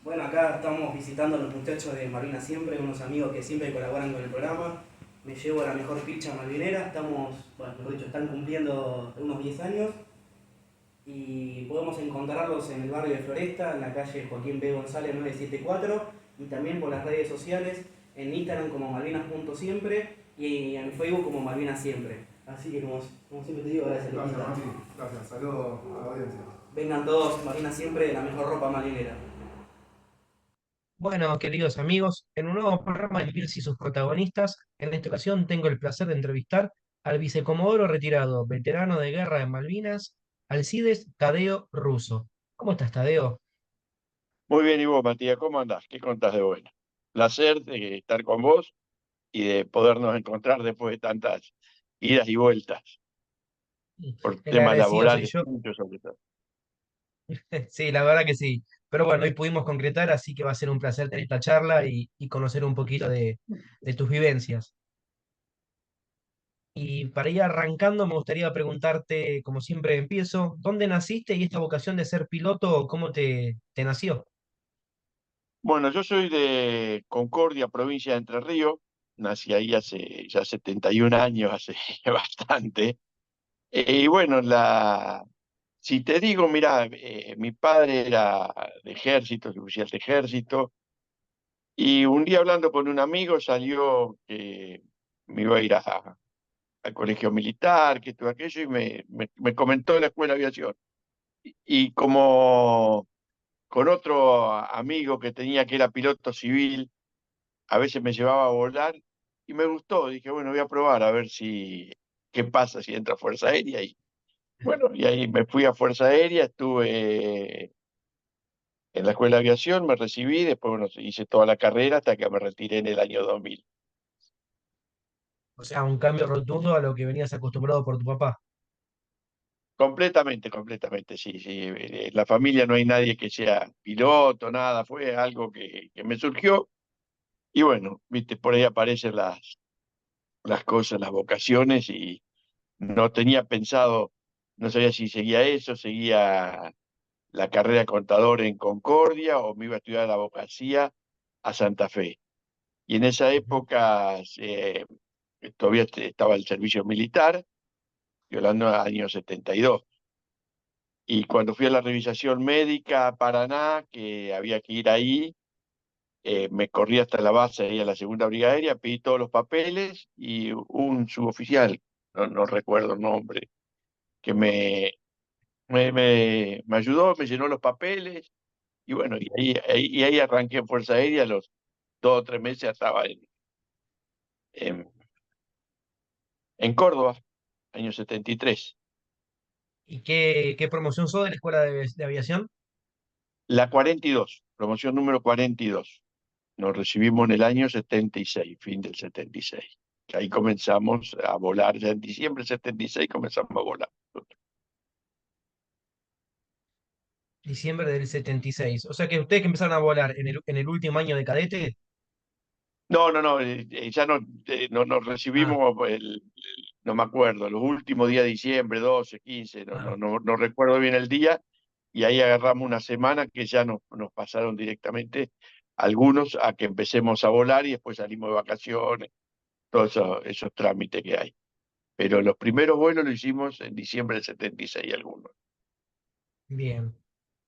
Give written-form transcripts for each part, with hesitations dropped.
Bueno, acá estamos visitando a los muchachos de Malvinas Siempre, unos amigos que siempre colaboran con el programa. Me llevo la mejor picha malvinera, estamos, bueno, mejor dicho, están cumpliendo unos 10 años y podemos encontrarlos en el barrio de Floresta, en la calle Joaquín B. González 974 y también por las redes sociales, en Instagram como malvinas.siempre y en Facebook como Malvinas Siempre. Así que como siempre te digo, gracias. Gracias, Lupita. Mati. Gracias. Saludos a la audiencia. Vengan todos, Malvinas Siempre, la mejor ropa marinera. Bueno, queridos amigos, en un nuevo programa de Pierce y sus protagonistas, en esta ocasión tengo el placer de entrevistar al vicecomodoro retirado, veterano de guerra de Malvinas, Alcides Tadeo Russo. ¿Cómo estás, Tadeo? Muy bien, y vos, Matías, ¿cómo andás? ¿Qué contás de bueno? Placer de estar con vos y de podernos encontrar después de tantas idas y vueltas por El temas agradecido soy laborales, yo. mucho sobre todo. Sí, la verdad que sí. Pero bueno, hoy pudimos concretar, así que va a ser un placer tener esta charla y conocer un poquito de tus vivencias. Y para ir arrancando, me gustaría preguntarte, como siempre empiezo, ¿dónde naciste y esta vocación de ser piloto, cómo te nació? Bueno, yo soy de Concordia, provincia de Entre Ríos. Nací ahí hace ya 71 años, hace bastante. Y bueno, si te digo, mira, mi padre era de ejército, oficial de ejército, y un día hablando con un amigo salió que me iba a ir al colegio militar, que todo aquello, y me comentó la escuela de aviación. Y como con otro amigo que tenía que era piloto civil, a veces me llevaba a volar y me gustó. Dije, bueno, voy a probar a ver qué pasa si entra a Fuerza Aérea. Y bueno, y ahí me fui a Fuerza Aérea, estuve en la escuela de aviación, me recibí, después bueno, hice toda la carrera hasta que me retiré en el año 2000. O sea, un cambio rotundo a lo que venías acostumbrado por tu papá. Completamente, completamente, sí, sí. En la familia no hay nadie que sea piloto, nada, fue algo que me surgió y bueno, viste, por ahí aparecen las cosas, las vocaciones y no tenía pensado, no sabía si seguía eso, seguía la carrera de contador en Concordia o me iba a estudiar la abogacía a Santa Fe. Y en esa Ujú. época todavía estaba el servicio militar, violando año 72. Y cuando fui a la revisación médica a Paraná, que había que ir ahí, me corrí hasta la base, ahí a la segunda brigada aérea, pedí todos los papeles y un suboficial, no recuerdo el nombre, que me ayudó, me llenó los papeles y bueno, y ahí arranqué en Fuerza Aérea, a los 2 o 3 meses ya estaba en, en Córdoba, año 73. ¿Y qué promoción sos de la escuela de aviación? La 42, promoción número 42. Nos recibimos en el año 76, fin del 76. Que ahí comenzamos a volar, ya en diciembre del 76 comenzamos a volar. Diciembre del 76. O sea que ustedes que empezaron a volar en el último año de cadete. No, no, no, ya no, no nos Ah, recibimos, no me acuerdo, los últimos días de diciembre, 12, 15, ah. no recuerdo bien el día, y ahí agarramos una semana que ya nos pasaron directamente algunos a que empecemos a volar y después salimos de vacaciones, todos esos trámites que hay. Pero los primeros vuelos los hicimos en diciembre del 76 algunos. Bien.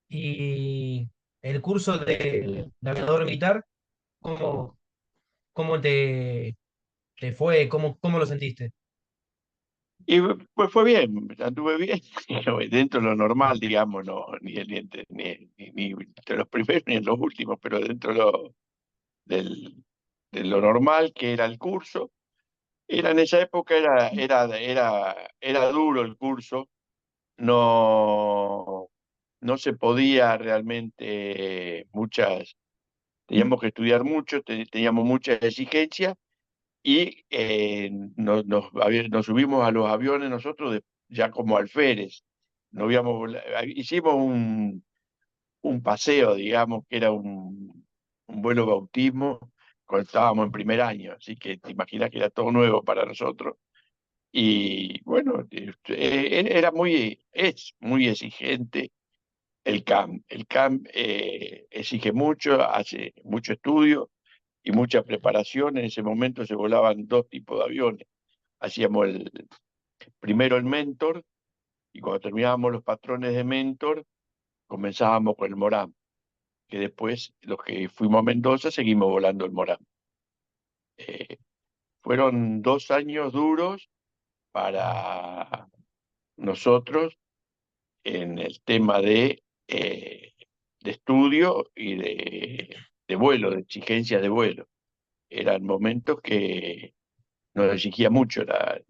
¿Y el curso de aviador militar, cómo, cómo te fue? ¿Cómo lo sentiste? Y pues fue bien, anduve bien, dentro de lo normal, digamos, no, ni entre los primeros ni en los últimos, pero dentro del, de lo normal que era el curso. En esa época era duro el curso, no, no se podía realmente teníamos que estudiar mucho, teníamos muchas exigencias y nos subimos a los aviones nosotros ya como alférez. No hicimos un paseo, digamos, que era un vuelo bautismo cuando estábamos en primer año, así que te imaginas que era todo nuevo para nosotros. Y bueno, es muy exigente, El CAM exige mucho, hace mucho estudio y mucha preparación. En ese momento se volaban dos tipos de aviones. Hacíamos primero el Mentor, y cuando terminábamos los patrones de Mentor, comenzábamos con el Morán, que después los que fuimos a Mendoza seguimos volando el Morán. Eh, Fueron 2 años duros para nosotros en el tema de estudio y de vuelo, de exigencias de vuelo. Eran momentos que nos exigía mucho la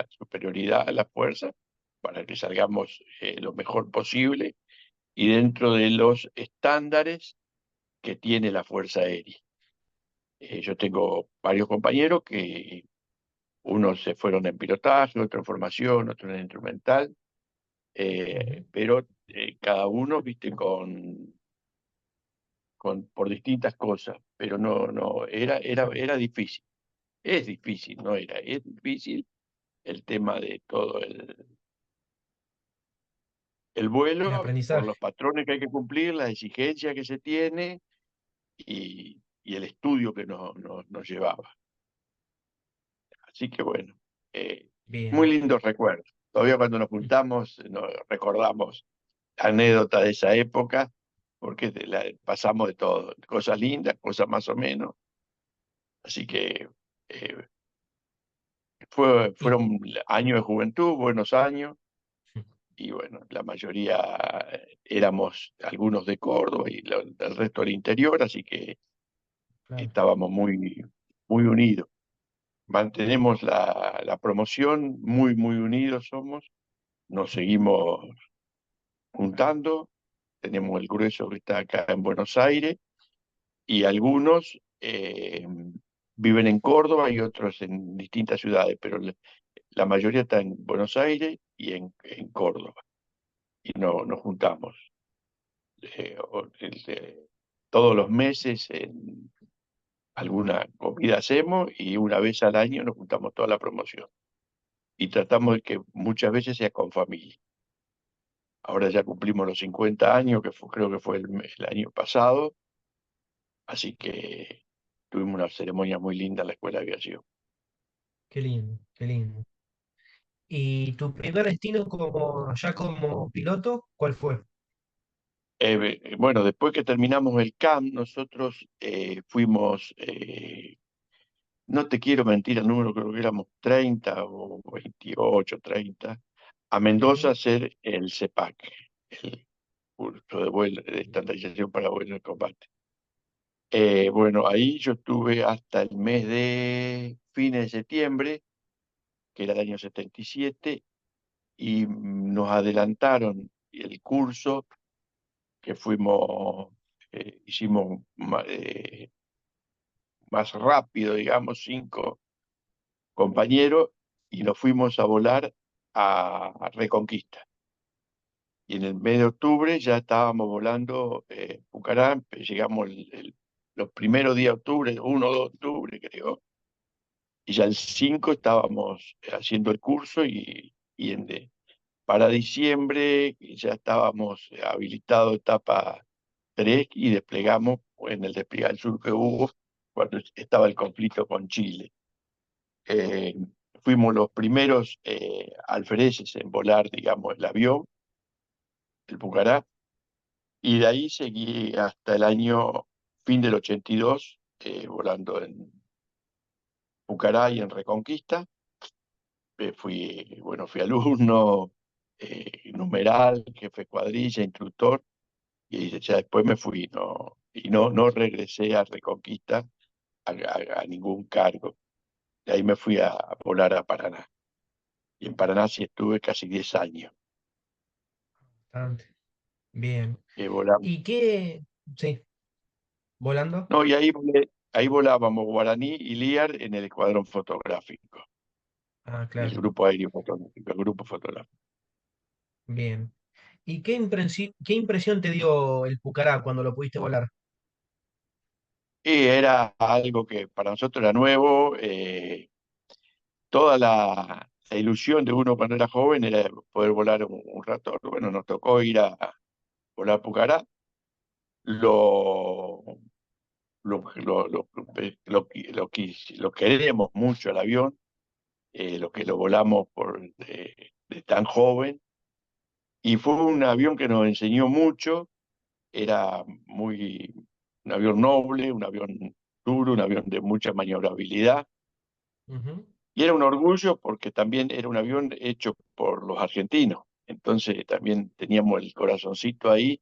superioridad a la fuerza para que salgamos lo mejor posible y dentro de los estándares que tiene la Fuerza Aérea. Yo tengo varios compañeros que unos se fueron en pilotaje, otros en formación, otros en instrumental, pero cada uno, viste, por distintas cosas, pero no, era difícil. Es difícil, es difícil el tema de todo el El vuelo, por los aprendizaje. patrones que hay que cumplir, las exigencias que se tiene y el estudio que nos llevaba. Así que bueno, muy Bien, lindos recuerdos. Todavía cuando nos juntamos nos recordamos anécdotas de esa época, porque pasamos de todo, cosas lindas, cosas más o menos. Así que eh, y fueron años de juventud, buenos años, y bueno, la mayoría éramos algunos de Córdoba y el resto del interior, así que claro, estábamos muy unidos. Mantenemos la promoción, muy unidos somos, nos seguimos juntando, tenemos el grueso que está acá en Buenos Aires y algunos viven en Córdoba y otros en distintas ciudades, pero la mayoría está en Buenos Aires y en Córdoba. Y no, nos juntamos todos los meses en alguna comida hacemos y una vez al año nos juntamos toda la promoción. Y tratamos de que muchas veces sea con familia. Ahora ya cumplimos los 50 años, creo que fue el año pasado, así que tuvimos una ceremonia muy linda en la Escuela de Aviación. qué lindo, qué lindo. ¿Y tu primer destino ya como piloto, cuál fue? Bueno, después que terminamos el CAM, nosotros fuimos, no te quiero mentir el número, creo que éramos 30 o 28, 30, a Mendoza a Ujú. hacer el CEPAC, el curso de vuelo de estandarización para vuelo de combate. Bueno, ahí yo estuve hasta el mes de fines de septiembre, que era el año 77, y nos adelantaron el curso que hicimos más rápido, digamos, 5 compañeros, y nos fuimos a volar a Reconquista. Y en el mes de octubre ya estábamos volando Pucará, llegamos los primeros días de octubre, 1 o 2 de octubre, creo, y ya el 5 estábamos haciendo el curso para diciembre ya estábamos habilitados etapa 3 y desplegamos en el despliegue al sur que hubo cuando estaba el conflicto con Chile. Eh, Fuimos los primeros alfereces en volar, digamos, el avión, el Pucará, y de ahí seguí hasta el año fin del 82, volando en Pucará y en Reconquista. Fui alumno, numeral, jefe de cuadrilla, instructor, y ya después me fui, no regresé a Reconquista a ningún cargo. De ahí me fui a volar a Paraná. Y en Paraná sí estuve casi 10 años. Bastante. Bien. Volamos. ¿Y qué? Sí, volando. No, y ahí volábamos Guaraní y Liar en el escuadrón fotográfico, Ah, en el claro. grupo aéreo fotográfico, el grupo fotográfico. Bien. ¿Y qué impresión te dio el Pucará cuando lo pudiste volar? Y era algo que para nosotros era nuevo. Toda la ilusión de uno cuando era joven era poder volar un rato. Bueno, nos tocó ir a volar Pucará. Lo, lo queremos mucho al avión, lo que lo volamos de tan joven, y fue un avión que nos enseñó mucho. Era un avión noble, un avión duro, un avión de mucha maniobrabilidad, Ujú. y era un orgullo porque también era un avión hecho por los argentinos. Entonces también teníamos el corazoncito ahí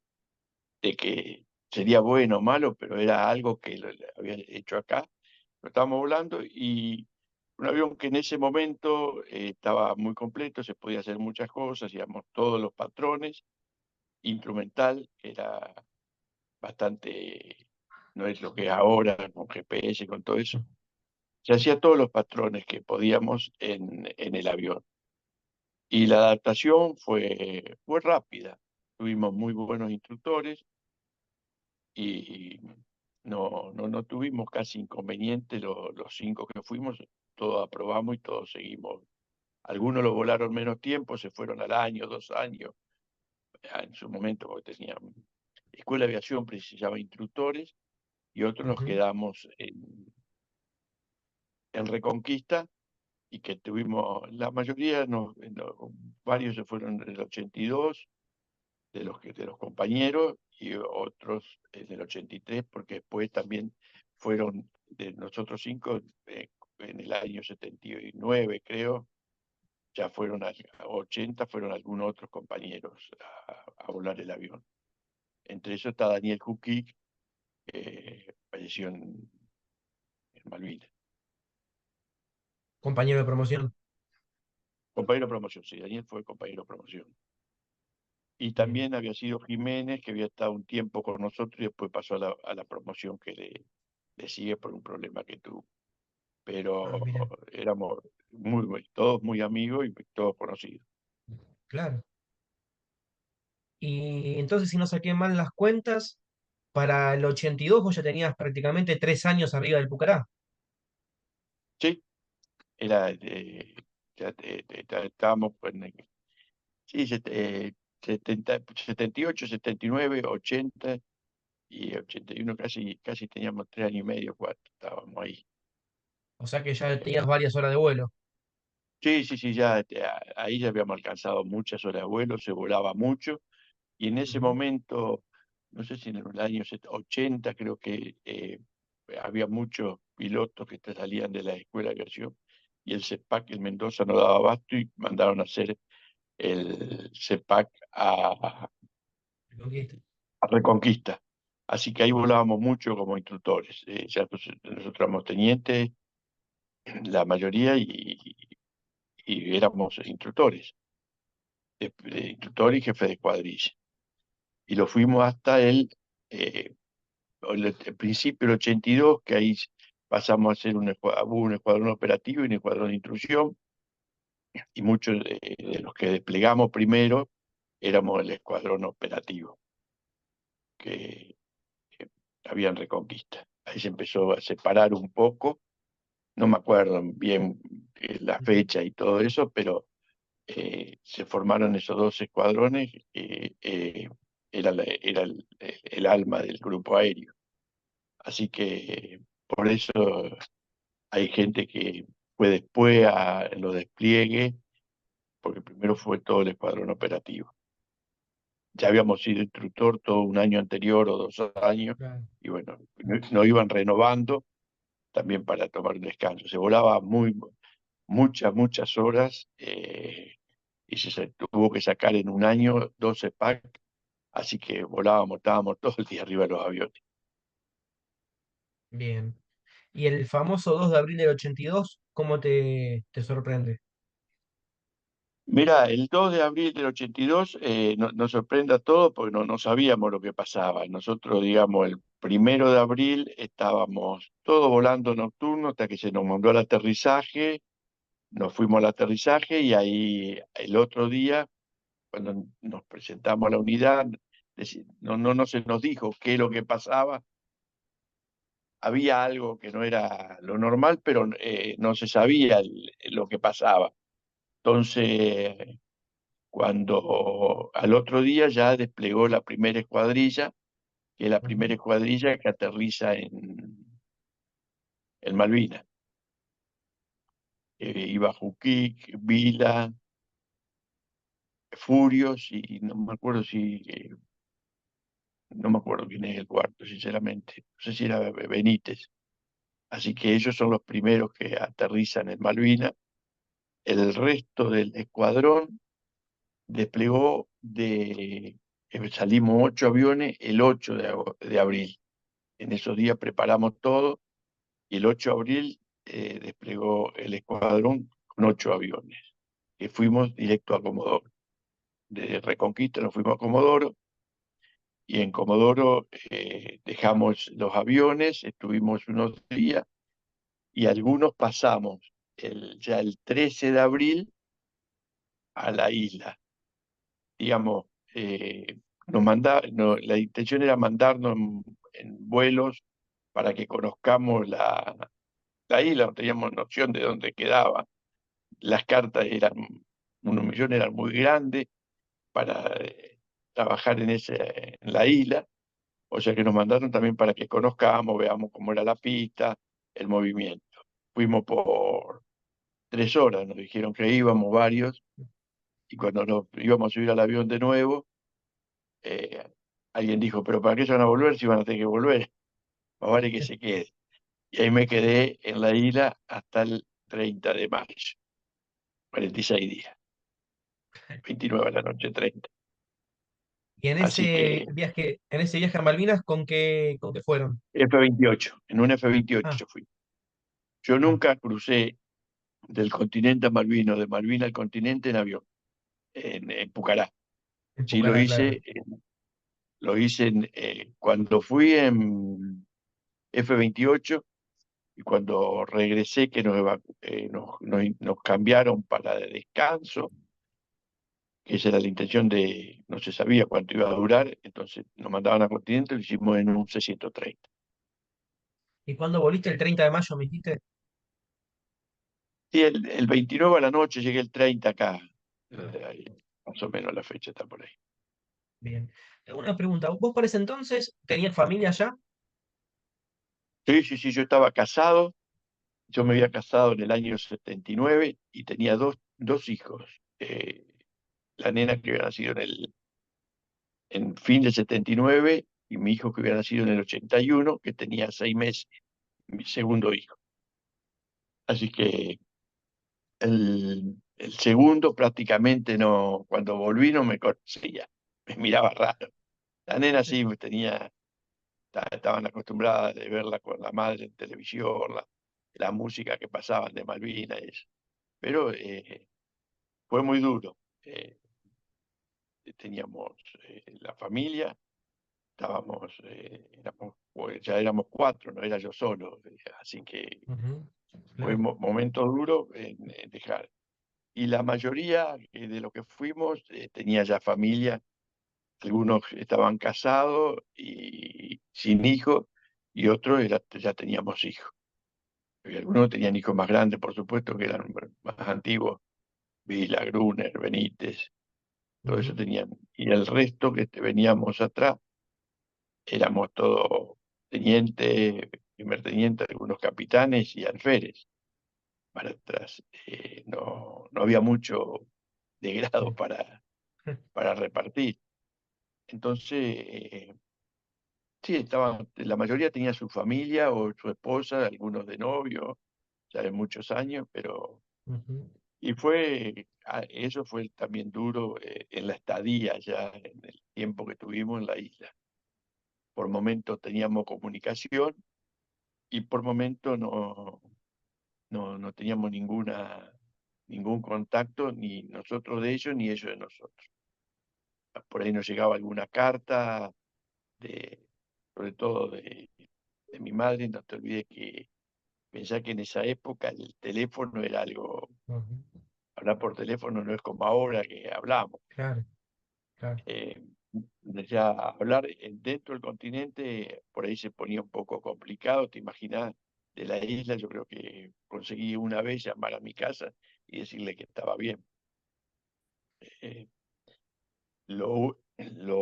de que sería bueno o malo, pero era algo que lo habían hecho acá. Lo estábamos volando, y un avión que en ese momento estaba muy completo, se podía hacer muchas cosas, íbamos todos los patrones, instrumental, que era bastante, no es lo que es ahora, con GPS, con todo eso. Se hacía todos los patrones que podíamos en el avión. Y la adaptación fue rápida. Tuvimos muy buenos instructores y no tuvimos casi inconveniente los 5 que fuimos, todos aprobamos y todos seguimos. Algunos lo volaron menos tiempo, se fueron al año, 2 años, en su momento, porque tenían escuela de aviación, precisaba instructores, y otros nos Ujú. quedamos en Reconquista, y que tuvimos, la mayoría, varios se fueron en el 82, de los compañeros, y otros en el 83, porque después también fueron de nosotros 5, en el año 79, creo, ya fueron a 80, fueron algunos otros compañeros a volar el avión. Entre ellos está Daniel Jukic, que falleció en Malvinas. Compañero de promoción. Compañero de promoción, sí, Daniel fue compañero de promoción. Y Bien. también había sido Jiménez, que había estado un tiempo con nosotros y después pasó a la promoción que le sigue por un problema que tuvo. Ah, Pero mira, éramos todos muy amigos y todos conocidos. claro. Y entonces, si no saqué mal las cuentas, para el 82 vos ya tenías prácticamente 3 años arriba del Pucará. Sí, era, ya estábamos sí, 78, 79, 80 y 81, casi teníamos 3 años y medio, 4, estábamos ahí. O sea que ya Eh, tenías varias horas de vuelo. sí, sí, sí, ya ahí ya habíamos alcanzado muchas horas de vuelo, se volaba mucho, y en ese Ujú. momento, no sé si en el año 80, creo que había muchos pilotos que salían de la escuela de aviación, y el CEPAC en Mendoza no daba abasto y mandaron a hacer el CEPAC Reconquista. a Reconquista. Así que ahí volábamos mucho como instructores. Ya nosotros éramos tenientes, la mayoría, y éramos instructores, instructor y jefe de escuadrilla. Y lo fuimos hasta eh, el principio del 82, que ahí pasamos a ser hubo un escuadrón operativo y un escuadrón de instrucción, y muchos de los que desplegamos primero éramos el escuadrón operativo que había en Reconquista. Ahí se empezó a separar un poco, no me acuerdo bien la Ujú. fecha y todo eso, pero se formaron esos dos escuadrones. Era el alma del grupo aéreo. Así que por eso hay gente que fue después a los despliegues, porque primero fue todo el escuadrón operativo. Ya habíamos sido instructor todo un año anterior o 2 años, Claro. y bueno, no iban renovando también para tomar un descanso. Se volaba muchas horas, y se tuvo que sacar en un año 12 pack, así que volábamos, estábamos todo el día arriba de los aviones. Bien. ¿Y el famoso 2 de abril del 82 cómo te sorprende? Mira, el 2 de abril del 82 nos sorprende a todos porque no sabíamos lo que pasaba. Nosotros, digamos, el 1 de abril estábamos todos volando nocturno hasta que se nos mandó al aterrizaje, nos fuimos al aterrizaje, y ahí el otro día, cuando nos presentamos a la unidad, no se nos dijo qué es lo que pasaba. Había algo que no era lo normal, pero no se sabía lo que pasaba. Entonces, cuando al otro día ya desplegó la primera escuadrilla, que es la primera escuadrilla que aterriza en Malvinas. Iba Juquic, Vila, Furios y no me acuerdo no me acuerdo quién es el cuarto, sinceramente. No sé si era Benítez. Así que ellos son los primeros que aterrizan en Malvinas. El resto del escuadrón desplegó salimos 8 aviones el 8 de abril. En esos días preparamos todo y el 8 de abril desplegó el escuadrón con 8 aviones, que fuimos directo a Comodoro. De Reconquista nos fuimos a Comodoro y en Comodoro dejamos los aviones, estuvimos unos días y algunos pasamos ya el 13 de abril a la isla. Digamos, la intención era mandarnos en vuelos para que conozcamos la isla, no teníamos noción de dónde quedaba. Las cartas unos millones eran muy grandes para trabajar en la isla, o sea que nos mandaron también para que conozcamos, veamos cómo era la pista, el movimiento. Fuimos por 3 horas, nos dijeron que íbamos varios, y cuando nos íbamos a subir al avión de nuevo, eh, alguien dijo, pero ¿para qué se van a volver si van a tener que volver? Más vale que se quede. Y ahí me quedé en la isla hasta el 30 de mayo, 46 días, 29 de la noche, 30. Y Así que en ese viaje a Malvinas, con qué fueron? F-28, en un Ah, F-28 fui. Yo ah, nunca crucé del continente a Malvinas, de Malvinas al continente en avión, en Pucará. en Sí lo Pucará, claro. hice, cuando fui en F-28 y cuando regresé que nos cambiaron para descanso, que esa era la intención no se sabía cuánto iba a durar, entonces nos mandaban a continente, lo hicimos en un C-130. ¿Y cuándo volviste el 30 de mayo, me dijiste? Y el 29 a la noche, llegué el 30 acá. Ah, Ahí, más o menos la fecha está por ahí. bien. Tengo una pregunta. ¿Vos para ese entonces tenías familia ya? Sí, sí, sí, yo estaba casado. Yo me había casado en el año 79 y tenía dos hijos. La nena que había nacido en fin del 79 y mi hijo que había nacido en el 81, que tenía 6 meses, mi segundo hijo. Así que el segundo prácticamente no, cuando volví no me conocía, me miraba raro. La nena sí estaban acostumbradas de verla con la madre en televisión, la música que pasaban de Malvinas y eso. Pero fue muy duro. Teníamos la familia, pues, ya éramos 4, no era yo solo, así que Ujú, fue claro. momento duro en dejar. Y la mayoría de los que fuimos tenía ya familia, algunos estaban casados y sin hijos, y otros ya teníamos hijos. Y algunos tenían hijos más grandes, por supuesto, que eran más antiguos, Vila, Gruner, Benítez, todo eso Ujú, tenían. Y el resto que veníamos atrás, éramos todos tenientes, primer teniente, algunos capitanes y alférez para atrás. No había mucho de grado sí. para repartir. Entonces, sí, la mayoría tenía su familia o su esposa, algunos de novio, ya de muchos años, pero Ujú, eso fue también duro en la estadía ya, en el tiempo que tuvimos en la isla. Por momentos teníamos comunicación y por momentos no teníamos ningún contacto, ni nosotros de ellos, ni ellos de nosotros. Por ahí nos llegaba alguna carta, de, sobre todo de mi madre, no te olvides que pensá que en esa época el teléfono era algo, ujú, hablar por teléfono no es como ahora que hablamos. claro, claro. Eh, ya hablar dentro del continente por ahí se ponía un poco complicado, te imaginas, de la isla yo creo que conseguí una vez llamar a mi casa y decirle que estaba bien. Eh, Lo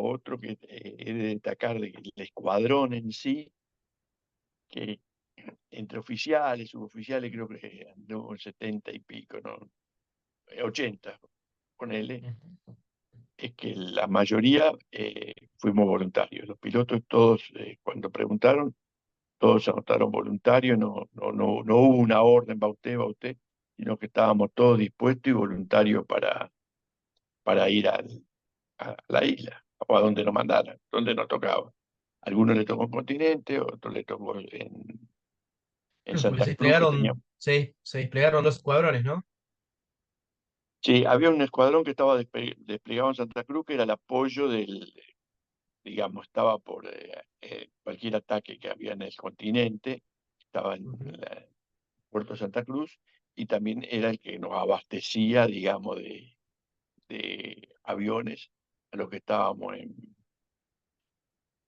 otro que he de destacar del escuadrón en sí, que entre oficiales, suboficiales, creo que andó en 70 y pico, ¿no? 80, ponele, Ujú. es que la mayoría fuimos voluntarios. Los pilotos todos, cuando preguntaron, todos se anotaron voluntarios, no hubo una orden, va usted, sino que estábamos todos dispuestos y voluntarios para ir a la isla, o a donde nos mandaran, donde nos tocaba. A algunos le tocó en continente, a otros le tocó en Claro, porque Santa Cruz, que teníamos. se desplegaron dos escuadrones, ¿no? Sí, había un escuadrón que estaba desplegado en Santa Cruz, que era el apoyo digamos, estaba por cualquier ataque que había en el continente, estaba en Ujú. el puerto de Santa Cruz, y también era el que nos abastecía, digamos, de aviones a los que estábamos en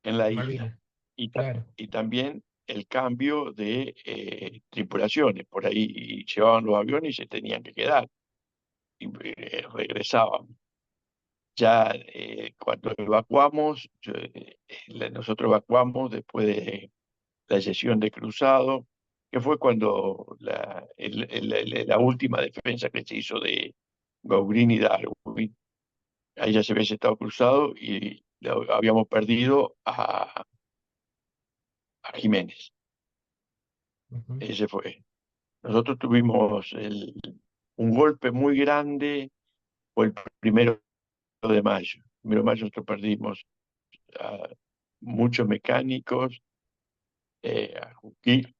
la isla. Malvinas, Y, claro. y también el cambio de tripulaciones. Por ahí llevaban los aviones y se tenían que quedar y regresaban. Ya cuando evacuamos, nosotros evacuamos después de la sesión de cruzado, que fue cuando la última defensa que se hizo de Gauguin y Darwin. Ahí ya se había estado cruzado y habíamos perdido a Jiménez. Ujú. Ese fue. Nosotros tuvimos un golpe muy grande, fue el 1 de mayo. 1 de mayo nosotros perdimos a muchos mecánicos, a Juquí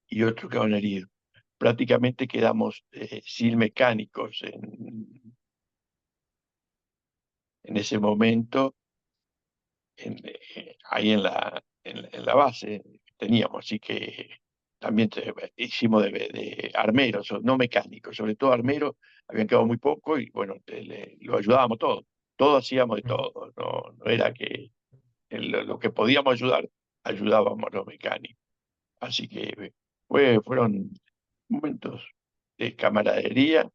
y otros que han herido. Prácticamente quedamos sin mecánicos en ese momento, ahí en la base teníamos, así que también hicimos de armeros, no mecánicos, sobre todo armeros, habían quedado muy poco y bueno, lo ayudábamos todos hacíamos de Ujú. todo, no era que en lo que podíamos ayudar, ayudábamos a los mecánicos. Así que fueron momentos de camaradería,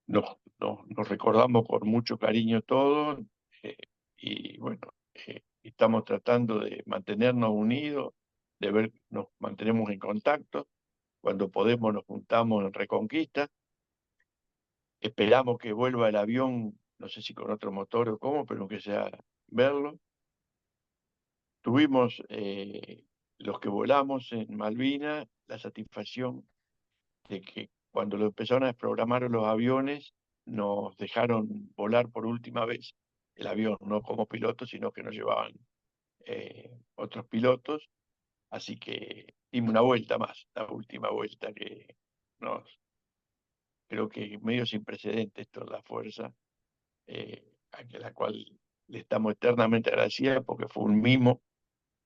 nos recordamos con mucho cariño todos, eh, y bueno, estamos tratando de mantenernos unidos, nos mantenemos en contacto, cuando podemos nos juntamos en Reconquista, esperamos que vuelva el avión, no sé si con otro motor o cómo, pero que sea verlo. Tuvimos los que volamos en Malvinas la satisfacción de que cuando lo empezaron a desprogramar los aviones, nos dejaron volar por última vez el avión, no como pilotos, sino que nos llevaban otros pilotos. Así que dimos una vuelta más, la última vuelta que creo que medio sin precedentes toda la fuerza, a la cual le estamos eternamente agradecidos porque fue un mimo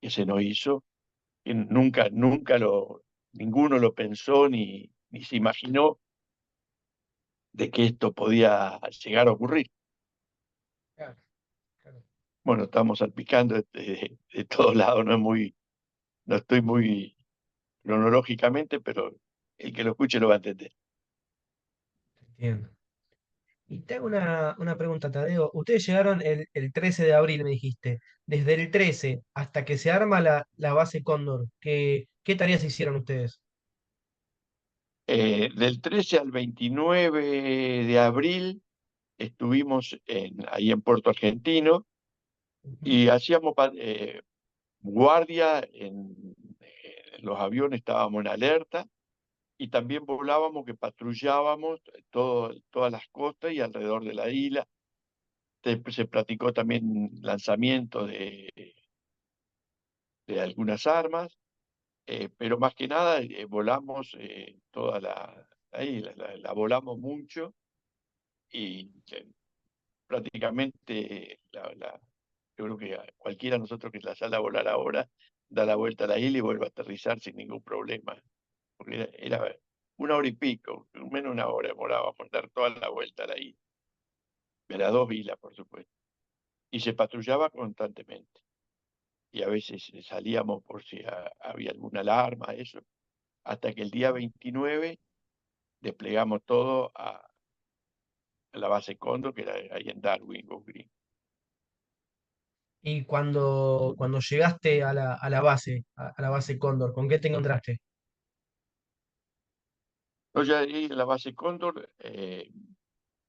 que se nos hizo, que nunca ninguno lo pensó ni se imaginó de que esto podía llegar a ocurrir. Claro, claro. Bueno, estamos salpicando de todos lados, no estoy muy cronológicamente, pero el que lo escuche lo va a entender. Entiendo. Y te hago una pregunta, Tadeo. Ustedes llegaron el 13 de abril, me dijiste. Desde el 13 hasta que se arma la base Cóndor, ¿qué tareas hicieron ustedes? Del 13 al 29 de abril estuvimos ahí en Puerto Argentino Ujú. y hacíamos guardia en los aviones, estábamos en alerta y también volábamos, que patrullábamos todas las costas y alrededor de la isla. Se practicó también lanzamiento de algunas armas, pero más que nada volamos toda la isla, la volamos mucho y prácticamente yo creo que a cualquiera de nosotros que la sale a volar ahora da la vuelta a la isla y vuelve a aterrizar sin ningún problema, porque era 1 hora y pico, menos 1 hora demorábamos dar toda la vuelta a la isla, de las dos islas, por supuesto, y se patrullaba constantemente. Y a veces salíamos por si había alguna alarma, eso, hasta que el día 29 desplegamos todo la base Cóndor, que era ahí en Darwin, Goose Green. Y cuando llegaste a la base Cóndor, ¿con qué te encontraste? Entonces, ya ahí en la base Cóndor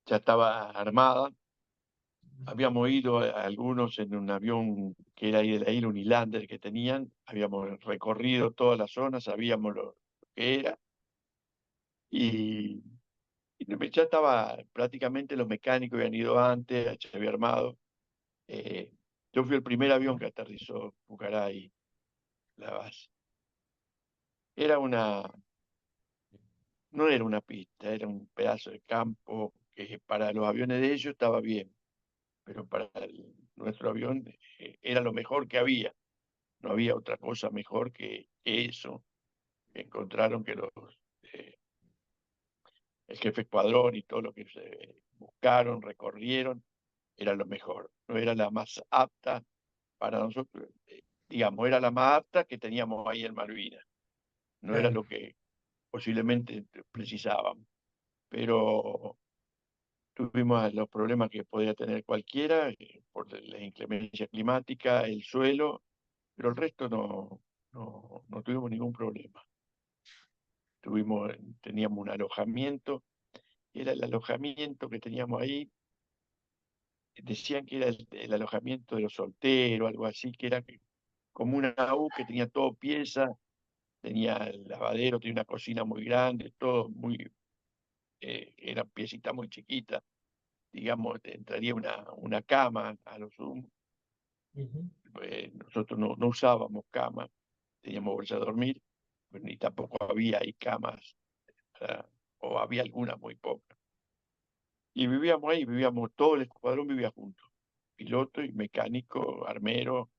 ya estaba armada. Habíamos ido algunos en un avión que era ahí de la isla Unilander que tenían, habíamos recorrido toda la zona, sabíamos lo que era, y, ya estaba prácticamente los mecánicos habían ido antes, se había armado. Eh, yo fui el primer avión que aterrizó en Pucará, la base. Era no era una pista, era un pedazo de campo que para los aviones de ellos estaba bien, pero para nuestro avión era lo mejor que había. No había otra cosa mejor que eso. Encontraron que eh, el jefe escuadrón y todo lo que se buscaron, recorrieron, era lo mejor. No era la más apta para nosotros, digamos, era la más apta que teníamos ahí en Malvinas. No era Claro. lo que posiblemente precisábamos, pero tuvimos los problemas que podía tener cualquiera por la inclemencia climática, el suelo, pero el resto no tuvimos ningún problema. Teníamos un alojamiento, era el alojamiento que teníamos ahí, decían que era el alojamiento de los solteros, algo así, que era como una U que tenía todo pieza, tenía el lavadero, tenía una cocina muy grande, todo muy, era piecita muy chiquita, digamos, entraría una cama a lo sumo. Ujú. Nosotros no usábamos cama, teníamos bolsa de dormir, pues, ni tampoco había ahí camas, ah, o había algunas muy pocas. Y vivíamos ahí, todo el escuadrón vivía juntos, piloto y mecánico, armero,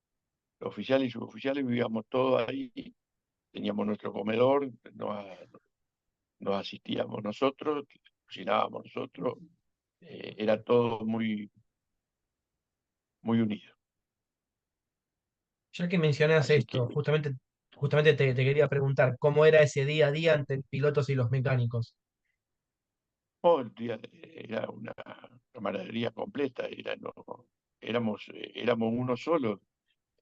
oficiales y suboficiales, vivíamos todos ahí, teníamos nuestro comedor, nos asistíamos nosotros, cocinábamos nosotros, era todo muy unido. Ya que mencionas Así que esto, justamente te quería preguntar, ¿cómo era ese día a día entre pilotos y los mecánicos? oh, el día era una camaradería completa, éramos uno solo.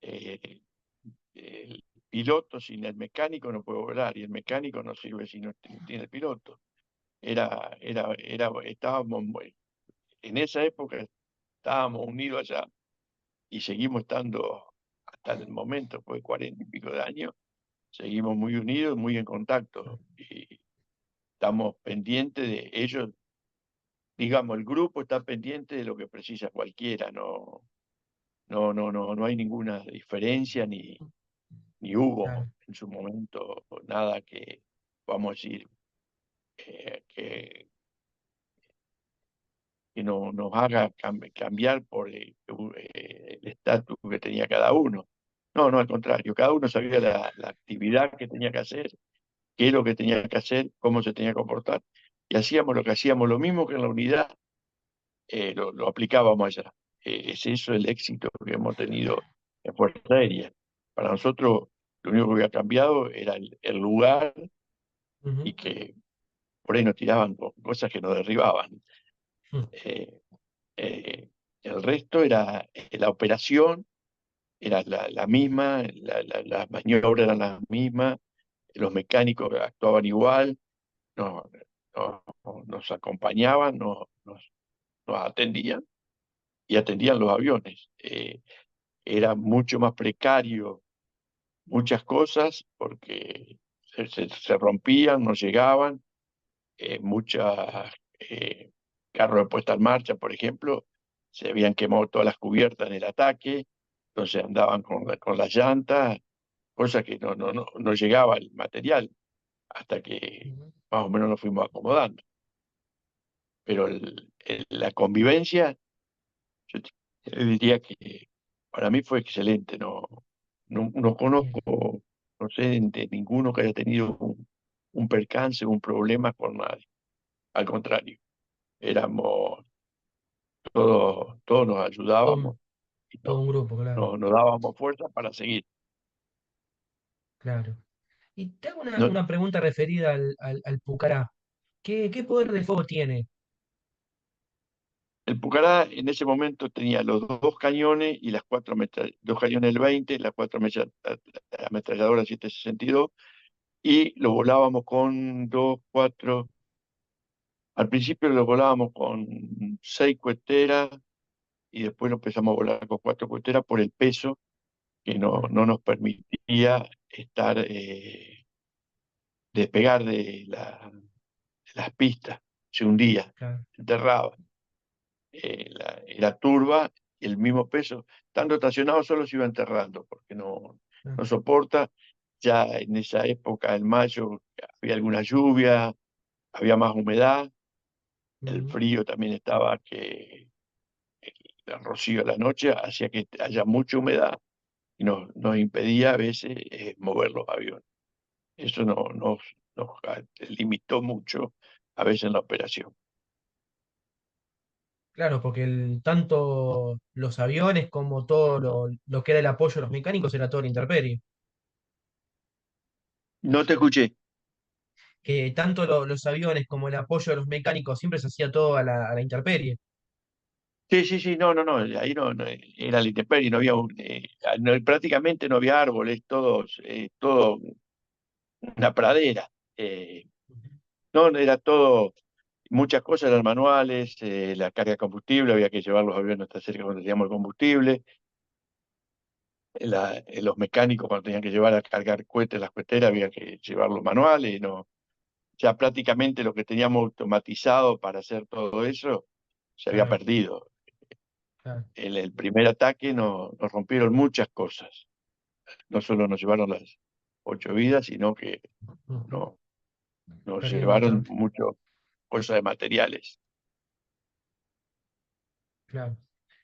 eh, el piloto sin el mecánico no puede volar y el mecánico no sirve si no tiene el piloto. En esa época estábamos unidos allá y seguimos estando hasta el momento, después de 40 y pico de años, seguimos muy unidos, muy en contacto y estamos pendientes de ellos. Digamos, el grupo está pendiente de lo que precisa cualquiera, no hay ninguna diferencia ni hubo Claro. en su momento nada que, vamos a decir, que no nos haga cambiar por el estatus que tenía cada uno. No, al contrario, cada uno sabía la actividad que tenía que hacer, qué es lo que tenía que hacer, cómo se tenía que comportar, y hacíamos lo que hacíamos, lo mismo que en la unidad, lo aplicábamos allá. Es eso el éxito que hemos tenido en Fuerza Aérea. Para nosotros, lo único que había cambiado era el lugar Ujú. y que por ahí nos tiraban con cosas que nos derribaban. Mm. Eh, eh, el resto era la operación, era la misma, las maniobras eran las mismas, los mecánicos actuaban igual, nos, nos acompañaban, nos atendían y atendían los aviones. Era mucho más precario muchas cosas porque se rompían, no llegaban, muchas carros de puesta en marcha, por ejemplo, se habían quemado todas las cubiertas en el ataque, entonces andaban con las llantas, cosa que no llegaba el material hasta que Ujú. más o menos nos fuimos acomodando. Pero la convivencia, yo diría que para mí fue excelente, no Bien. conozco, no sé de ninguno que haya tenido un percance, un problema con nadie. Al contrario, éramos todos nos Todo ayudábamos un, y todo un grupo, claro. nos dábamos fuerza para seguir. Claro. Y te hago No, una pregunta referida al Pucará. ¿Qué poder de fuego tiene? El Pucará en ese momento tenía los dos cañones y las dos cañones del 20, las cuatro ametralladoras 7.62, y lo volábamos con dos, cuatro. Al principio lo volábamos con 6 cueteras y después lo empezamos a volar con 4 cueteras por el peso que no nos permitía estar, despegar de las pistas. Se hundía, Claro, se enterraba. Era turba y el mismo peso. Estando estacionado solo se iba enterrando porque claro. no soporta. Ya en esa época, en mayo, había alguna lluvia, había más humedad, el Mm. frío también estaba, que el rocío de la noche hacía que haya mucha humedad y nos impedía a veces mover los aviones. Eso nos limitó mucho a veces en la operación. Claro, porque tanto los aviones como todo lo que era el apoyo a los mecánicos era todo la intemperie. No te escuché. Que tanto los aviones como el apoyo a los mecánicos siempre se hacía todo a la intemperie. Sí, sí, sí, no, ahí no, era la intemperie, no había prácticamente no había árboles, todo una pradera. Eh, no, era todo, muchas cosas eran manuales, la carga de combustible, había que llevar los aviones hasta cerca cuando teníamos el combustible, los mecánicos cuando tenían que llevar a cargar cohetes, las coheteras, había que llevarlos manuales, no, ya prácticamente lo que teníamos automatizado para hacer todo eso se había Claro, perdido. claro. En el primer ataque nos rompieron muchas cosas. No solo nos llevaron las 8 vidas, sino que Ujú. no, nos Perdieron llevaron bastante. muchas cosas de materiales. Claro.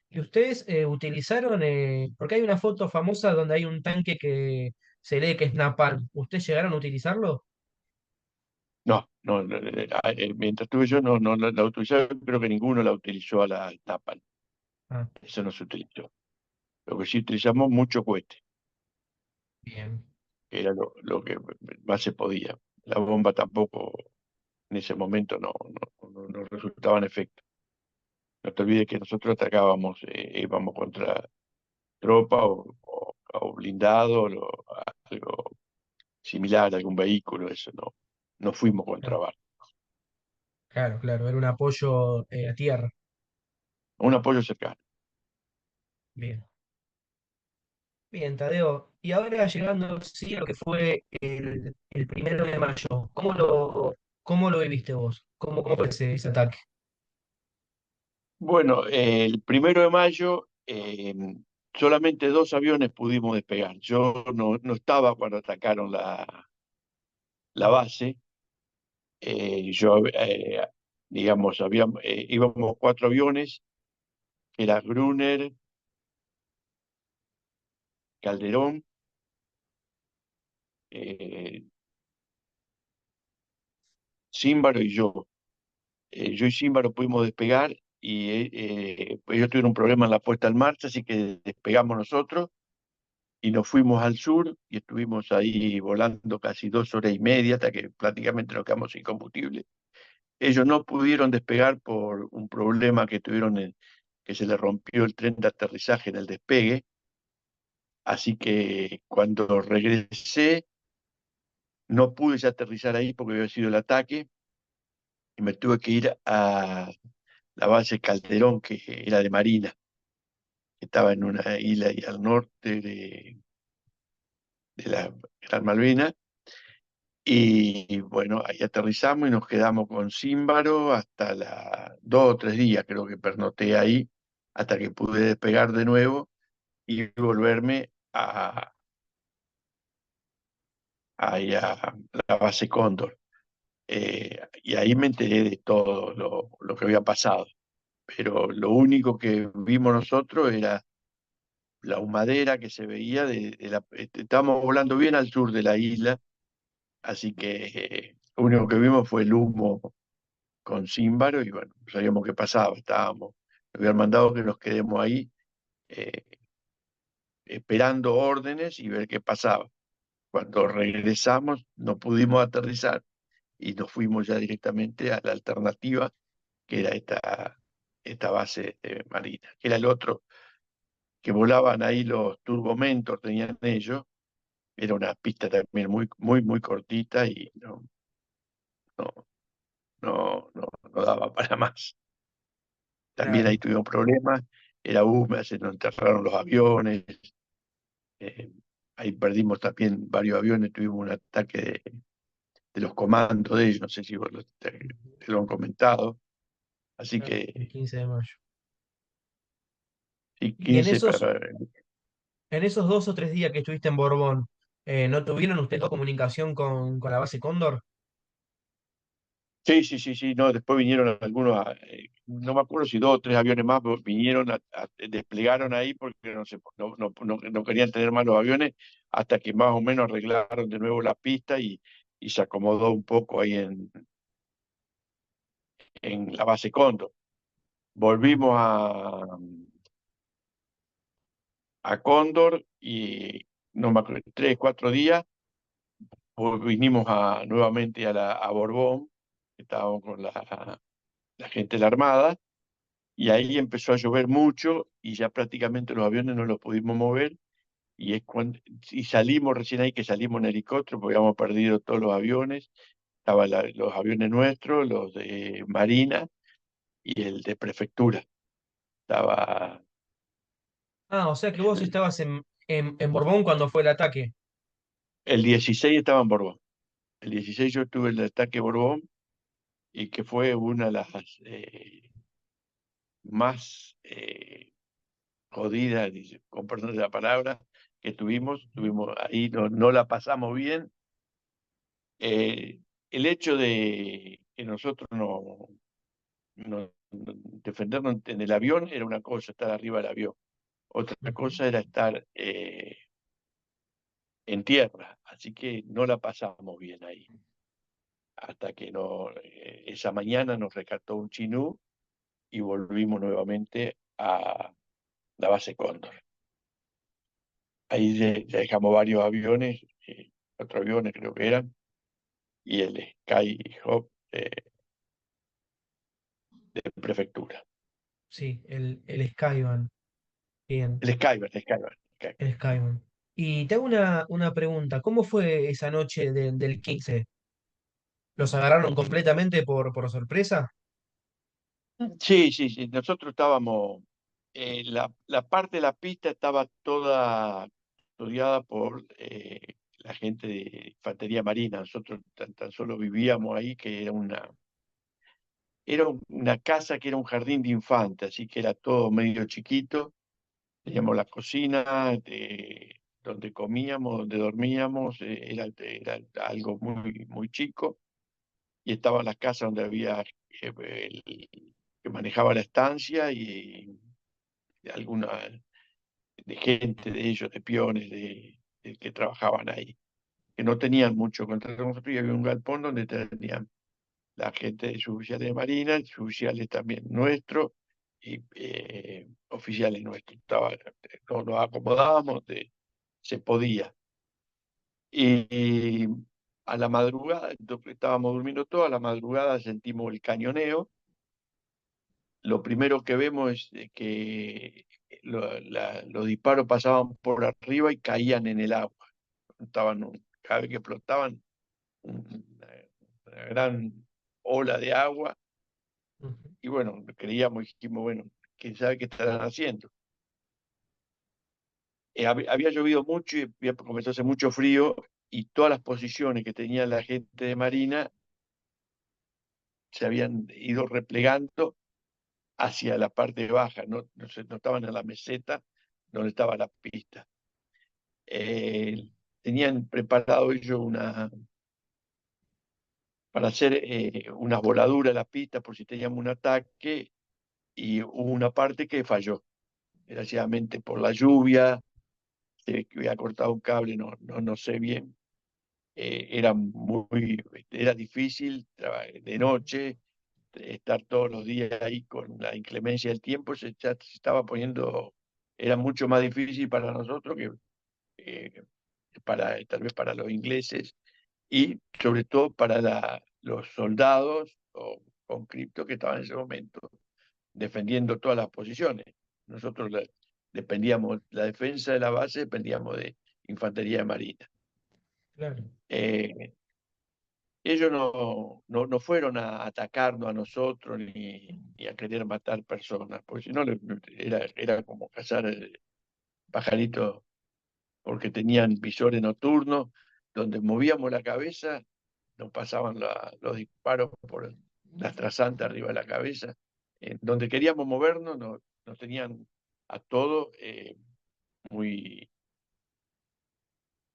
Y ustedes utilizaron, porque hay una foto famosa donde hay un tanque que se lee que es napalm. ¿Ustedes llegaron a utilizarlo? Mientras estuve yo no la utilizaron, creo que ninguno la utilizó a la tapa. Ah, Eso no se utilizó. Lo que sí utilizamos mucho cohete, bien. que era lo que más se podía. La bomba tampoco en ese momento no resultaba en efecto. No te olvides que nosotros atacábamos, íbamos contra tropa o blindado, algo similar, algún vehículo, eso no fuimos contra Claro, barco. claro, claro. Era un apoyo a tierra. Un apoyo cercano. Bien. Bien, Tadeo. Y ahora llegando sí, a lo que fue el 1 de mayo, ¿cómo lo viviste vos? ¿Cómo fue ese ataque? Bueno, el 1 de mayo solamente 2 aviones pudimos despegar. Yo no estaba cuando atacaron la base. Yo, digamos, íbamos 4 aviones, que era Gruner, Calderón, eh, Címbaro y yo. Yo y Címbaro pudimos despegar y pues ellos tuvieron un problema en la puesta en marcha, así que despegamos nosotros y nos fuimos al sur y estuvimos ahí volando casi 2 horas y media hasta que prácticamente nos quedamos sin combustible. Ellos no pudieron despegar por un problema que tuvieron, que se les rompió el tren de aterrizaje en el despegue, así que cuando regresé no pude ya aterrizar ahí porque había sido el ataque y me tuve que ir a la base Calderón, que era de Marina, que estaba en una isla ahí al norte de la Gran Malvina. Y bueno, ahí aterrizamos y nos quedamos con Címbaro hasta 2 o 3 días, creo que pernoté ahí, hasta que pude despegar de nuevo y volverme ahí a la base Cóndor. Y ahí me enteré de todo lo que había pasado. Pero lo único que vimos nosotros era la humadera que se veía estábamos volando bien al sur de la isla, así que lo único que vimos fue el humo con Címbaro y bueno, no sabíamos qué pasaba, me habían mandado que nos quedemos ahí eh, esperando órdenes y ver qué pasaba. Cuando regresamos no pudimos aterrizar y nos fuimos ya directamente a la alternativa, que era esta esta base de Marina, que era el otro, que volaban ahí los Turbomentor, tenían ellos. Era una pista también muy cortita y no, no daba para más. También ahí Claro. tuvimos problemas, era húmedo, se nos enterraron los aviones, eh, ahí perdimos también varios aviones, tuvimos un ataque de los comandos de ellos, no sé si vos te lo han comentado, así Claro, el que 15 de mayo. sí, Y 15 en esos 2 o 3 días que estuviste en Borbón, ¿no tuvieron ustedes comunicación con la base Cóndor? sí, no, después vinieron algunos, no me acuerdo si 2 o 3 aviones más vinieron, desplegaron ahí porque no querían tener más los aviones hasta que más o menos arreglaron de nuevo la pista y se acomodó un poco ahí en la base Cóndor. Ah, Volvimos a Cóndor y no me acuerdo, 3, 4 días, vinimos nuevamente a Borbón, estábamos con la gente de la Armada. Y ahí empezó a llover mucho y ya prácticamente los aviones no los pudimos mover. Y salimos recién ahí que salimos en helicóptero porque habíamos perdido todos los aviones. Estaban los aviones nuestros, los de Marina y el de Prefectura. Estaba O sea que vos estabas en Borbón cuando fue el ataque. el 16 estaba en Borbón. El 16 yo tuve el ataque Borbón y que fue una de las más jodidas, con perdón de la palabra, que tuvimos. Tuvimos ahí, no la pasamos bien. El hecho de que nosotros defendernos en el avión era una cosa, estar arriba del avión. Otra Ujú. cosa era estar en tierra, así que no la pasamos bien ahí. Hasta que esa mañana nos rescató un chinú y volvimos nuevamente a la base Cóndor. Ahí ya dejamos varios aviones, 4 aviones creo que eran, y el Skyhawk de prefectura. Sí, el Skyban. Bien, El Skyber. el Skyban. Y te hago una pregunta. ¿Cómo fue esa noche del 15? ¿Los agarraron completamente por sorpresa? Sí. Nosotros estábamos, la parte de la pista estaba toda estudiada por la gente de Infantería Marina. Nosotros tan solo vivíamos ahí, que era una casa que era un jardín de infantes, así que era todo medio chiquito. Teníamos la cocina, donde comíamos, donde dormíamos, era algo muy chico. Y estaban las casas donde había el que manejaba la estancia y alguna de gente de ellos, de peones, de que trabajaban ahí, que no tenían mucho contra nosotros y había un galpón donde tenían la gente de suboficiales de Marina, suboficiales también nuestros y oficiales nuestros. Nos acomodábamos, se podía. Y a la madrugada, estábamos durmiendo todos, a la madrugada sentimos el cañoneo. Lo primero que vemos es que los disparos pasaban por arriba y caían en el agua. Cada vez que explotaban, una gran ola de agua. Ujú. Y bueno, creíamos y dijimos, bueno, quién sabe qué estarán haciendo. Había llovido mucho y comenzó a hacer mucho frío y todas las posiciones que tenía la gente de Marina se habían ido replegando hacia la parte baja, no estaban en la meseta donde estaba la pista. Tenían preparado ellos para hacer unas voladuras a la pista por si teníamos un ataque y hubo una parte que falló, desgraciadamente por la lluvia, se ve que había cortado un cable, no sé bien. Era difícil de noche, estar todos los días ahí con la inclemencia del tiempo, ya se estaba poniendo, era mucho más difícil para nosotros que eh, tal vez para los ingleses y sobre todo para los soldados o conscriptos que estaban en ese momento defendiendo todas las posiciones. Nosotros dependíamos, la defensa de la base dependíamos de infantería de marina. Claro, Eh, Ellos no fueron a atacarnos a nosotros ni a querer matar personas, porque si no era como cazar pajaritos, porque tenían visores nocturnos, donde movíamos la cabeza, nos pasaban los disparos por las trasantes arriba de la cabeza. Donde queríamos movernos, nos tenían a todos muy,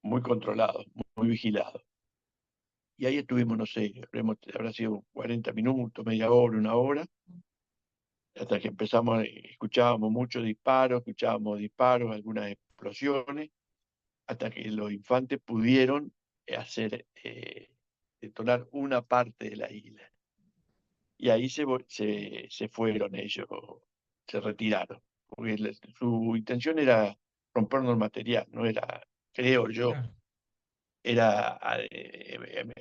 muy controlados, muy vigilados. Y ahí estuvimos, no sé, habrá sido 40 minutos, media hora, una hora, hasta que empezamos, escuchábamos muchos disparos, algunas explosiones, hasta que los infantes pudieron detonar una parte de la isla. Y ahí se fueron ellos, se retiraron, porque su intención era rompernos el material, no era, creo yo, claro. era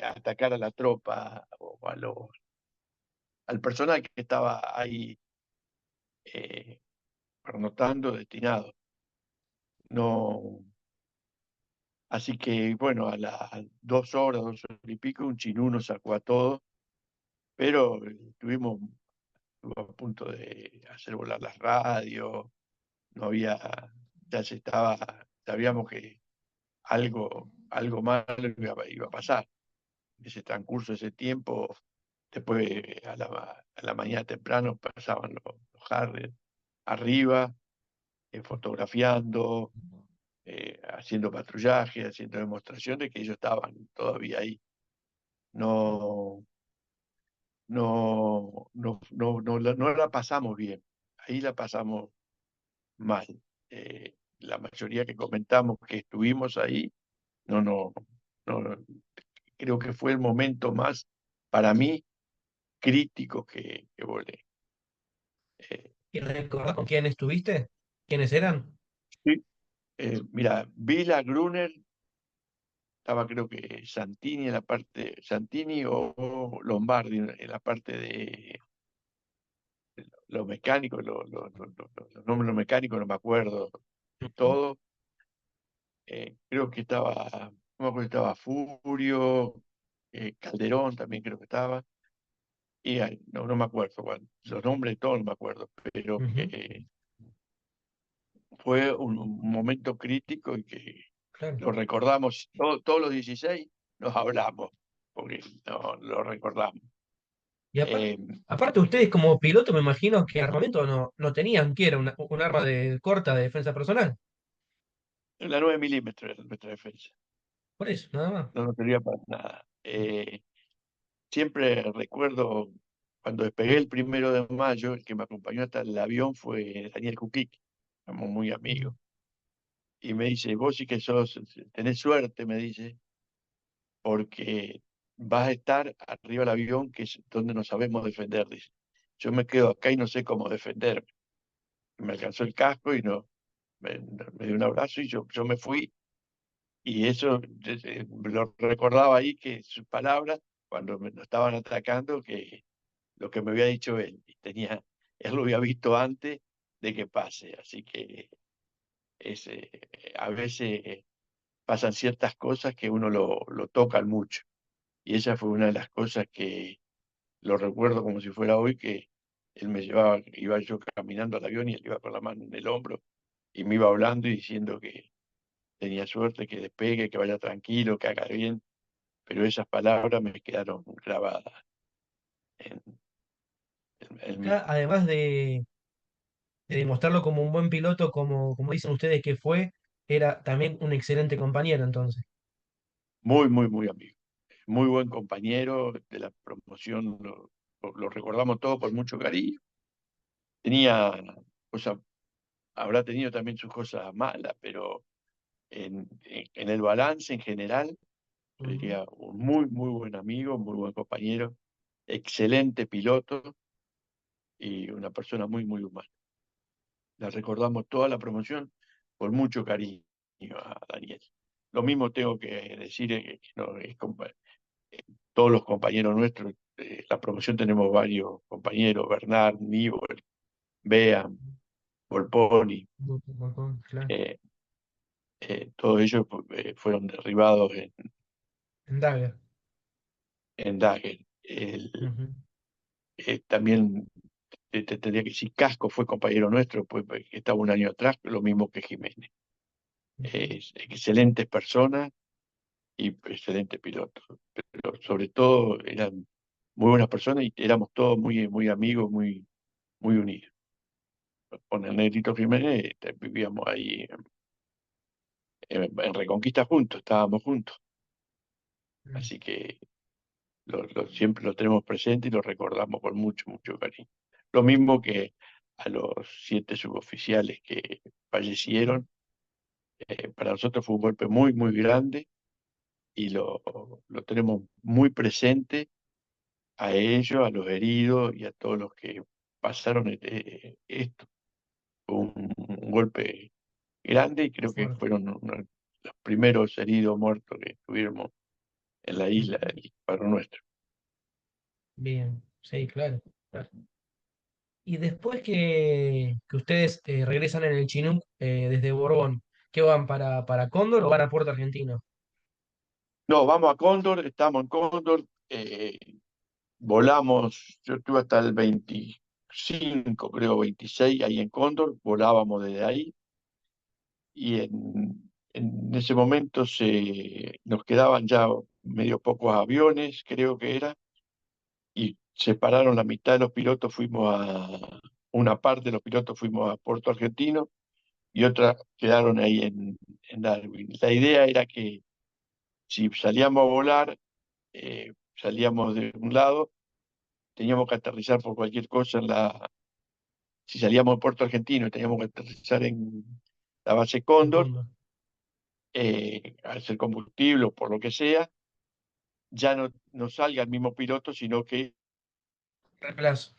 atacar a la tropa o al personal que estaba ahí eh, pernoctando, destinado. No, así que bueno, a las 2 horas y pico, un chinú sacó a todos, pero estuvo a punto de hacer volar las radios, no había, sabíamos que algo malo iba a pasar. En ese transcurso de ese tiempo, después a la mañana temprano pasaban los Harrier arriba, fotografiando, haciendo patrullaje, haciendo demostración de que ellos estaban todavía ahí. No, no la pasamos bien, ahí la pasamos mal. La mayoría que comentamos que estuvimos ahí, no, no, no, creo que fue el momento más, para mí, crítico que volé. ¿Y recordás con quién estuviste? ¿Quiénes eran? Sí, mira, Vila Gruner, estaba creo que Santini en la parte, Santini o Lombardi en la parte de los mecánicos, los nombres de los mecánicos, no me acuerdo Ujú. todo. Creo que estaba, no me acuerdo, estaba Furio, Calderón también creo que estaba, y no me acuerdo, bueno, los nombres todos no me acuerdo, pero Ujú, fue un momento crítico y que claro. lo recordamos, todos los 16 nos hablamos, porque no, lo recordamos. Y Eh, aparte ustedes como piloto me imagino que armamento no tenían, que era un arma de corta de defensa personal. la 9 milímetros era nuestra defensa, Por eso, nada más. no servía para nada. Siempre recuerdo cuando despegué el 1 de mayo, el que me acompañó hasta el avión fue Daniel Juquic, somos muy amigos. Mm, Y me dice, vos sí que tenés suerte, me dice, porque vas a estar arriba del avión, que es donde nos sabemos defender, dice. Yo me quedo acá y no sé cómo defenderme. Me alcanzó el casco y me dio un abrazo y yo me fui. Y eso lo recordaba ahí, que sus palabras, cuando nos estaban atacando, que lo que me había dicho él, él lo había visto antes de que pase. Así que a veces pasan ciertas cosas que uno lo tocan mucho. Y esa fue una de las cosas que lo recuerdo como si fuera hoy, que él me llevaba, iba yo caminando al avión y él iba con la mano en el hombro y me iba hablando y diciendo que tenía suerte, que despegue, que vaya tranquilo, que haga bien, pero esas palabras me quedaron grabadas en, en mí. Acá, además de demostrarlo como un buen piloto, como dicen ustedes que fue, era también un excelente compañero entonces. Muy, muy, muy amigo. Muy buen compañero de la promoción, lo recordamos todo con mucho cariño. Tenía, o sea, habrá tenido también sus cosas malas, pero en el balance en general, yo Ujú. diría un muy, muy buen amigo, muy buen compañero, excelente piloto y una persona muy, muy humana. La recordamos toda la promoción con mucho cariño a Daniel. Lo mismo tengo que decir que no, todos los compañeros nuestros, la promoción tenemos varios compañeros, Bernard, Nibor, Beam, Volponi, Claro. eh, todos ellos fueron derribados En Dagger. en Dagen. Ujú. También te tendría que decir, Casco fue compañero nuestro, pues, que estaba un año atrás, lo mismo que Jiménez. Ujú. Excelentes personas y excelentes pilotos, pero sobre todo eran muy buenas personas y éramos todos muy, muy amigos, muy, muy unidos. Con el Negrito Jiménez vivíamos ahí en Reconquista juntos, estábamos juntos, Mm. así que siempre lo tenemos presente y lo recordamos con mucho, mucho cariño. Lo mismo que a los 7 suboficiales que fallecieron, para nosotros fue un golpe muy, muy grande y lo tenemos muy presente a ellos, a los heridos y a todos los que pasaron esto. Fue un golpe grande y creo que Fuerte. fueron uno de los primeros heridos muertos que tuvimos en la isla Ujú. del Paro Nuestro. Bien, sí, claro. Claro. Y después que ustedes regresan en el Chinook desde Borbón, ¿qué van para Cóndor o van a Puerto Argentino? No, vamos a Cóndor, estamos en Cóndor, volamos, yo estuve hasta el 25, creo 26, ahí en Cóndor, volábamos desde ahí y en ese momento nos quedaban ya medio pocos aviones, creo que era, y separaron la mitad de los pilotos, una parte de los pilotos fuimos a Puerto Argentino y otra quedaron ahí en Darwin. La idea era que si salíamos a volar, salíamos de un lado, teníamos que aterrizar por cualquier cosa si salíamos de Puerto Argentino, teníamos que aterrizar en la base En Cóndor, Cóndor. al ser combustible o por lo que sea, ya no salga el mismo piloto, sino que Reemplazo.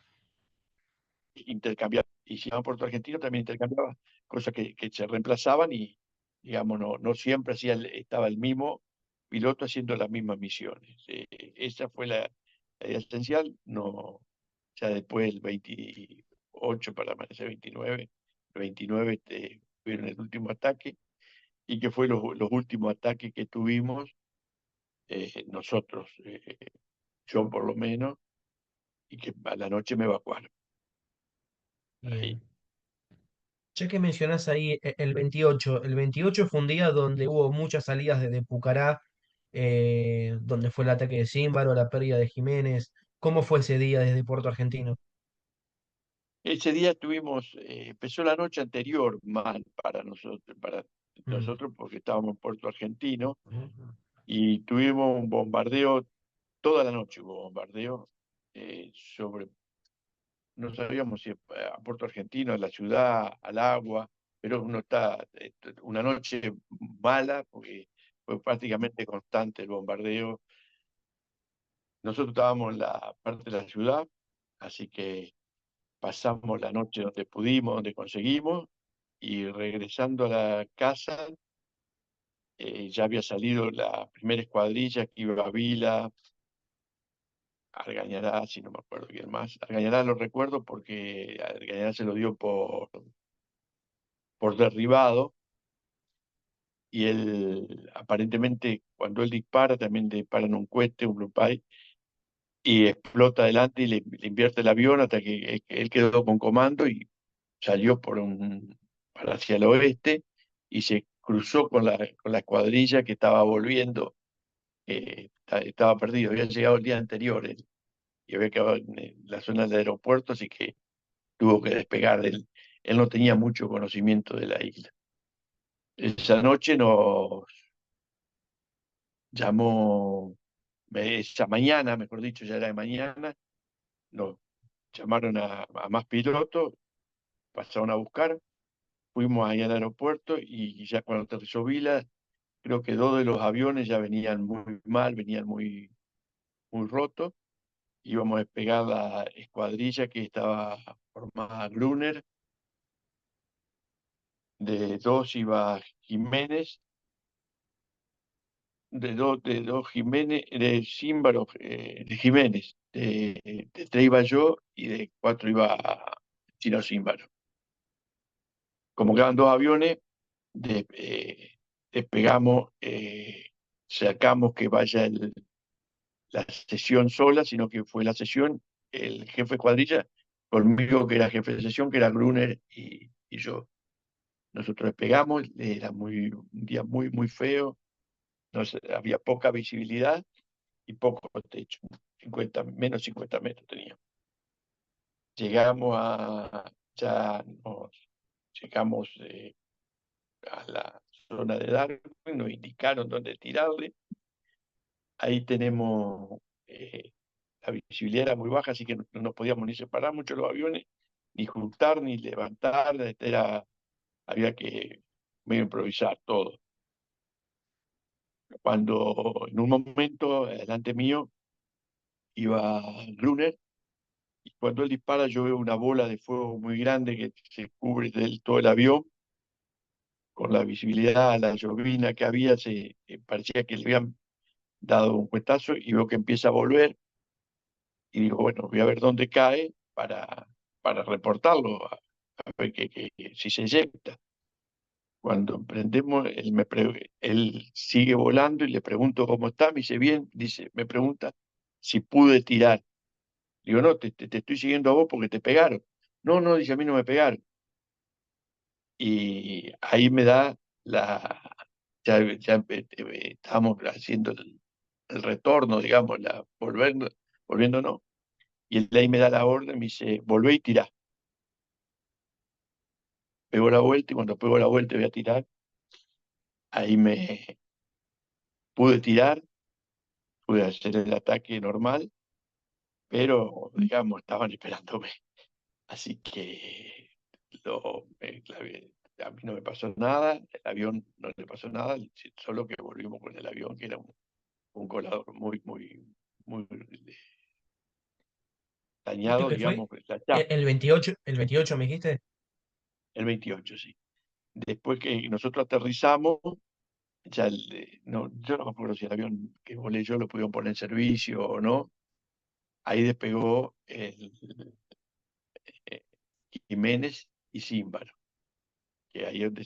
intercambiar. Y si iba a Puerto Argentino también intercambiaba, cosas que se reemplazaban y, digamos, no siempre estaba el mismo piloto haciendo las mismas misiones. Esa fue la idea esencial. No, ya después el 28 para amanecer 29, el 29 tuvieron el último ataque y que fue los últimos ataques que tuvimos nosotros, yo por lo menos, y que a la noche me evacuaron. Ahí. Bien. Ya que mencionás ahí el 28 fue un día donde hubo muchas salidas desde Pucará, donde fue el ataque de Címbaro, la pérdida de Jiménez. ¿Cómo fue ese día desde Puerto Argentino? Ese día empezó la noche anterior mal para Mm. nosotros porque estábamos en Puerto Argentino y tuvimos un bombardeo, toda la noche hubo bombardeo no sabíamos si a Puerto Argentino, a la ciudad, al agua, pero una noche mala porque fue prácticamente constante el bombardeo. Nosotros estábamos en la parte de la ciudad, así que pasamos la noche donde pudimos, donde conseguimos, y regresando a la casa, ya había salido la primera escuadrilla que iba a Vila, Argañará, si no me acuerdo quién más. Argañará lo recuerdo porque Argañará se lo dio por derribado, y él, aparentemente, cuando él dispara, también le disparan un cohete, un Blue Pie, y explota adelante y le invierte el avión hasta que él quedó con comando y salió para hacia el oeste y se cruzó con la escuadrilla que estaba volviendo, estaba perdido, había llegado el día anterior y había quedado en la zona del aeropuerto, así que tuvo que despegar. Él no tenía mucho conocimiento de la isla. Esa noche nos llamó, esa mañana, mejor dicho, ya era de mañana, nos llamaron a más pilotos, pasaron a buscar. Fuimos ahí al aeropuerto y ya cuando aterrizó Vila, creo que dos de los aviones ya venían muy mal, venían muy, muy rotos. Íbamos a despegar la escuadrilla que estaba formada Gruner, de dos iba Jiménez, de dos Jiménez, de Címbaro, de Jiménez, de tres iba yo y de cuatro iba sino Címbaro. Como quedaban dos aviones, despegamos, sacamos que vaya la sesión sola, sino que fue la sesión, el jefe de cuadrilla, conmigo que era jefe de sesión, que era Gruner y yo. Nosotros despegamos, era un día muy, muy feo, había poca visibilidad y poco techo, menos 50 metros teníamos. Llegamos a la zona de Darwin, nos indicaron dónde tirarle. Ahí tenemos, la visibilidad era muy baja, así que no nos podíamos ni separar mucho los aviones, ni juntar, ni levantar, había que medio improvisar todo. Cuando en un momento, delante mío, iba Gruner, y cuando él dispara yo veo una bola de fuego muy grande que se cubre todo el avión, con la visibilidad, la llovizna que había, parecía que le habían dado un cuetazo, y veo que empieza a volver, y digo, bueno, voy a ver dónde cae para reportarlo, a ver si se eyecta. Cuando emprendemos, él sigue volando y le pregunto cómo está, me dice bien, me pregunta si pude tirar. Digo, no, te estoy siguiendo a vos porque te pegaron. No, no, dice, a mí no me pegaron. Y ahí me da ya estábamos haciendo el retorno, digamos, volviéndonos, y él ahí me da la orden, me dice, volvé y tirá. Pego la vuelta, y cuando pego la vuelta y voy a tirar, ahí me pude tirar, pude hacer el ataque normal, pero, digamos, estaban esperándome. Así que a mí no me pasó nada, el avión no le pasó nada, solo que volvimos con el avión, que era un colador muy, muy, muy ¿Esto dañado, qué fue? digamos, la chapa, El 28 me dijiste. el 28, sí. Después que nosotros aterrizamos, no, yo no me acuerdo si el avión que volé yo lo pudieron poner en servicio o no. Ahí despegó eh, Jiménez y Címbaro, que ahí es donde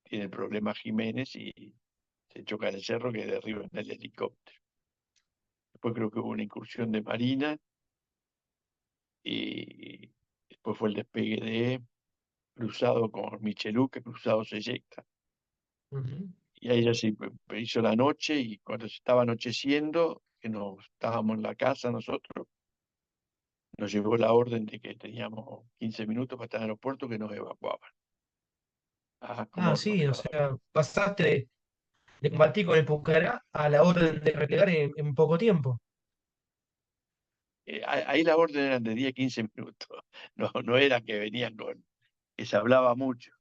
tiene el problema Jiménez y se choca en el cerro que derriba en el helicóptero. Después creo que hubo una incursión de Marina, y después fue el despegue de Cruzado con Michelú, que Cruzado se eyecta. Ujú. Y ahí ya se hizo la noche, y cuando se estaba anocheciendo, que estábamos en la casa nosotros, nos llegó la orden de que teníamos 15 minutos para estar en el aeropuerto, que nos evacuaban a Ah, Comodoro sí, o Rivadavia. sea, pasaste de combatir con el Pucará a la orden de replegar en poco tiempo. Ahí la orden eran de 10, 15 minutos, no era que venían que se hablaba mucho.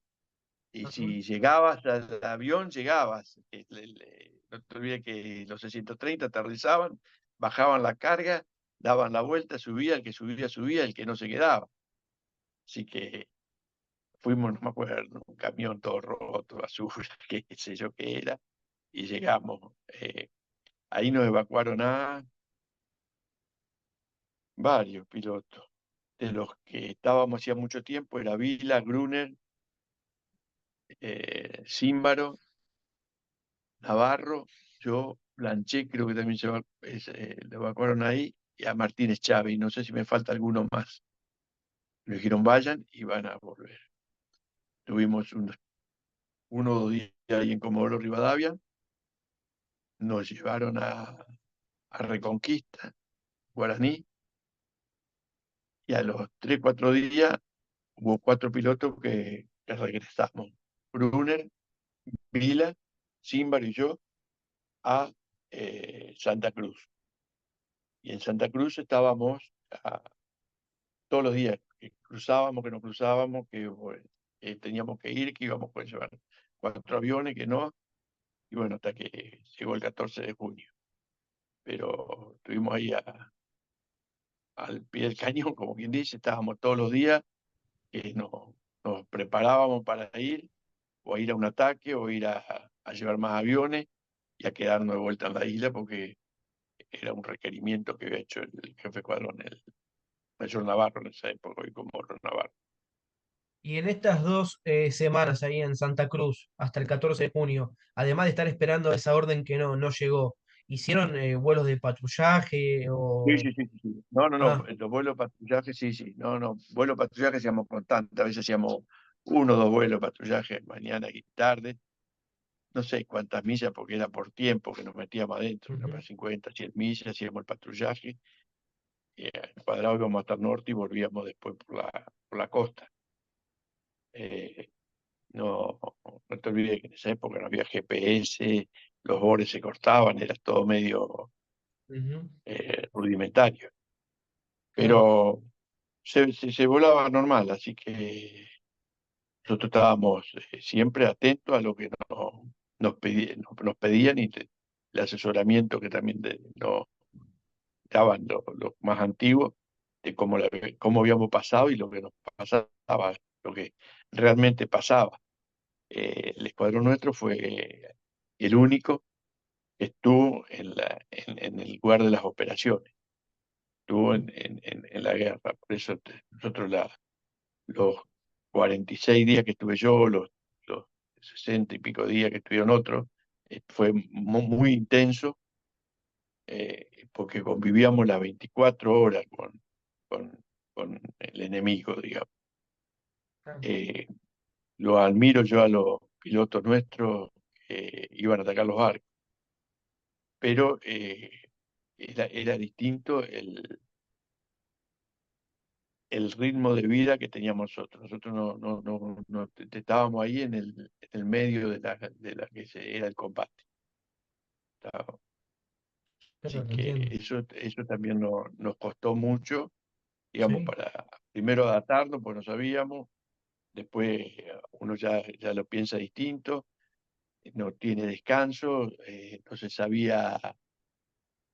Y Ujú. si llegabas al avión, llegabas. No te olvides que los 630 aterrizaban, bajaban la carga, daban la vuelta, subía, el que subía, subía, el que no se quedaba. Así que fuimos, no me acuerdo, un camión todo roto, basura, qué sé yo qué era, y llegamos. Ahí nos evacuaron a varios pilotos. De los que estábamos hacía mucho tiempo, era Vila, Gruner, Címbaro, Navarro, yo, Blanché, creo que también lo evacuaron ahí, y a Martínez Chávez, y no sé si me falta alguno más. Le dijeron vayan y van a volver. Tuvimos uno o 2 días ahí en Comodoro Rivadavia, nos llevaron a Reconquista, Guaraní, y a los 3, 4 días hubo 4 pilotos que regresamos. Brunner, Vila, Címbaro y yo a Santa Cruz. Y en Santa Cruz estábamos todos los días, que cruzábamos, que no cruzábamos, bueno, que teníamos que ir, que íbamos a llevar 4 aviones, que no, y bueno, hasta que llegó el 14 de junio. Pero estuvimos ahí al pie del cañón, como quien dice, estábamos todos los días, que nos preparábamos para ir, o a ir a un ataque, o ir a llevar más aviones, y a quedarnos de vuelta en la isla, porque era un requerimiento que había hecho el jefe de escuadrón, el Mayor Navarro en esa época, y Comodoro Navarro. Y en estas 2 semanas ahí en Santa Cruz, hasta el 14 de junio, además de estar esperando esa orden que no llegó, ¿hicieron vuelos de patrullaje Sí, o...? sí, sí, sí, sí. No, no, no, Ah, los vuelos de patrullaje, sí, sí. No, no, vuelos de patrullaje hacíamos constantes. A veces hacíamos 1 o 2 vuelos de patrullaje mañana y tarde. No sé cuántas millas, porque era por tiempo que nos metíamos adentro. Era para ujú, 50, 100 millas, hacíamos el patrullaje. Cuadrado íbamos hasta el norte y volvíamos después por la costa. Eh, no, no te olvides que en esa época no había GPS, los bores se cortaban, era todo medio ujú, rudimentario. claro, Pero se volaba normal, así que nosotros estábamos siempre atentos a lo que nos pedían y el asesoramiento que también nos daban los más antiguos de cómo habíamos pasado y lo que nos pasaba, lo que realmente pasaba. El escuadrón nuestro fue el único que estuvo en el lugar de las operaciones, estuvo en la guerra. Por eso nosotros los 46 días que estuve yo, los 60 y pico días que estuvieron otros, fue muy intenso, porque convivíamos las 24 horas con el enemigo, digamos. claro, Eh, lo admiro yo a los pilotos nuestros que iban a atacar los barcos, pero era distinto el ritmo de vida que teníamos nosotros. Nosotros estábamos ahí en el medio de la que era el combate. claro, Así lo que entiendo. eso también nos costó mucho, digamos, Sí, para primero adaptarnos, pues no sabíamos, después uno ya lo piensa distinto, no tiene descanso, no se sabía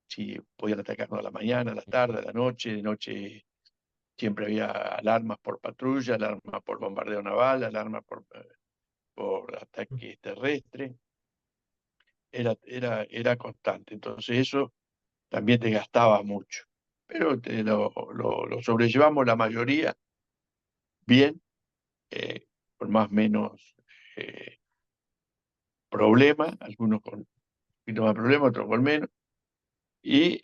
si podían atacarnos a la mañana, a la tarde, a la noche, de noche siempre había alarmas por patrulla, alarmas por bombardeo naval, alarmas por ataque terrestre, era constante, entonces eso también te gastaba mucho, pero lo sobrellevamos la mayoría bien, con más o menos eh, problemas, algunos con un poquito más problemas, otros con menos, y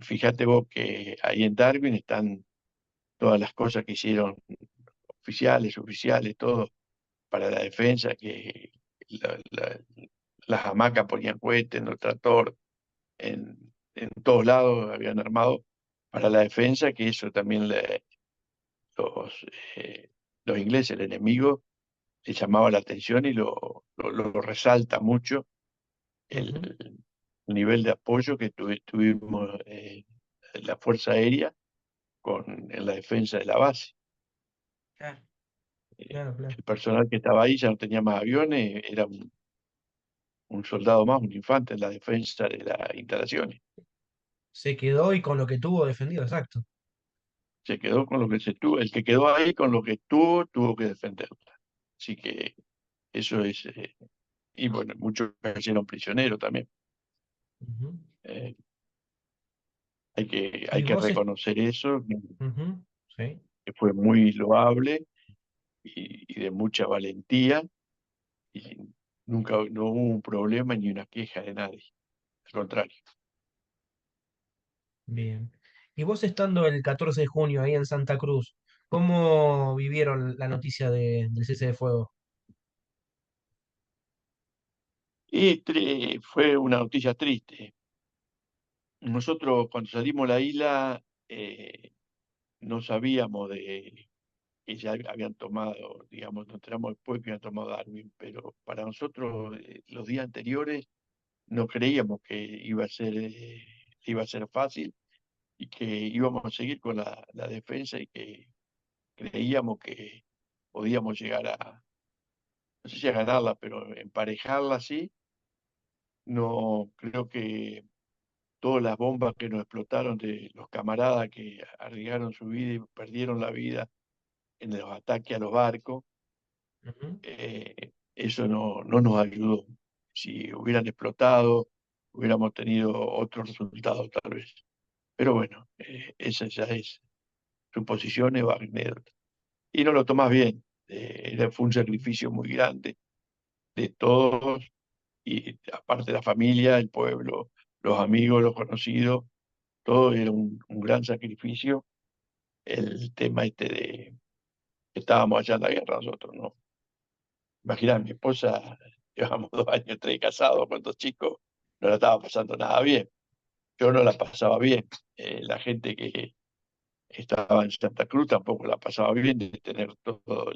fíjate vos que ahí en Darwin están todas las cosas que hicieron oficiales, todo para la defensa, que las hamacas ponían cohetes en el tractor, en todos lados habían armado para la defensa, que eso también los, eh, los ingleses, el enemigo, le llamaba la atención y lo resalta mucho ujú, el nivel de apoyo que tuvimos la Fuerza Aérea en la defensa de la base. claro, Eh, claro, claro. el personal que estaba ahí ya no tenía más aviones, era un soldado más, un infante en la defensa de las instalaciones. Se quedó y con lo que tuvo defendido, exacto. Se quedó con lo que se tuvo, el que quedó ahí con lo que tuvo que defenderla. Así que eso es, y bueno, muchos cayeron prisioneros también. Ujú. Eh, hay Y que vos, reconocer eso, ujú, sí. que fue muy loable y de mucha valentía, y nunca no hubo un problema ni una queja de nadie, al contrario. Bien. Y vos estando el 14 de junio ahí en Santa Cruz, ¿cómo vivieron la noticia del cese de fuego? Y fue una noticia triste. Nosotros cuando salimos a la isla no sabíamos que ya habían tomado, digamos, nos enteramos después que habían tomado Darwin, pero para nosotros los días anteriores no creíamos que iba a ser fácil y que íbamos a seguir con la defensa y que creíamos que podíamos llegar no sé si a ganarla, pero emparejarla sí. No creo que todas las bombas que nos explotaron de los camaradas que arriesgaron su vida y perdieron la vida en los ataques a los barcos, Ujú. eso no nos ayudó. Si hubieran explotado, hubiéramos tenido otros resultados tal vez. Pero bueno, esa ya es. suposiciones, Wagner, y no lo tomás bien. Fue un sacrificio muy grande de todos, y aparte la familia, el pueblo, los amigos, los conocidos, todo era un gran sacrificio. El tema este de que estábamos allá en la guerra nosotros, ¿no? Imagina, mi esposa, llevamos 2 años, 3 casados con 2 chicos, no la estaba pasando nada bien. Yo no la pasaba bien. La gente que estaba en Santa Cruz tampoco la pasaba bien de tener todo,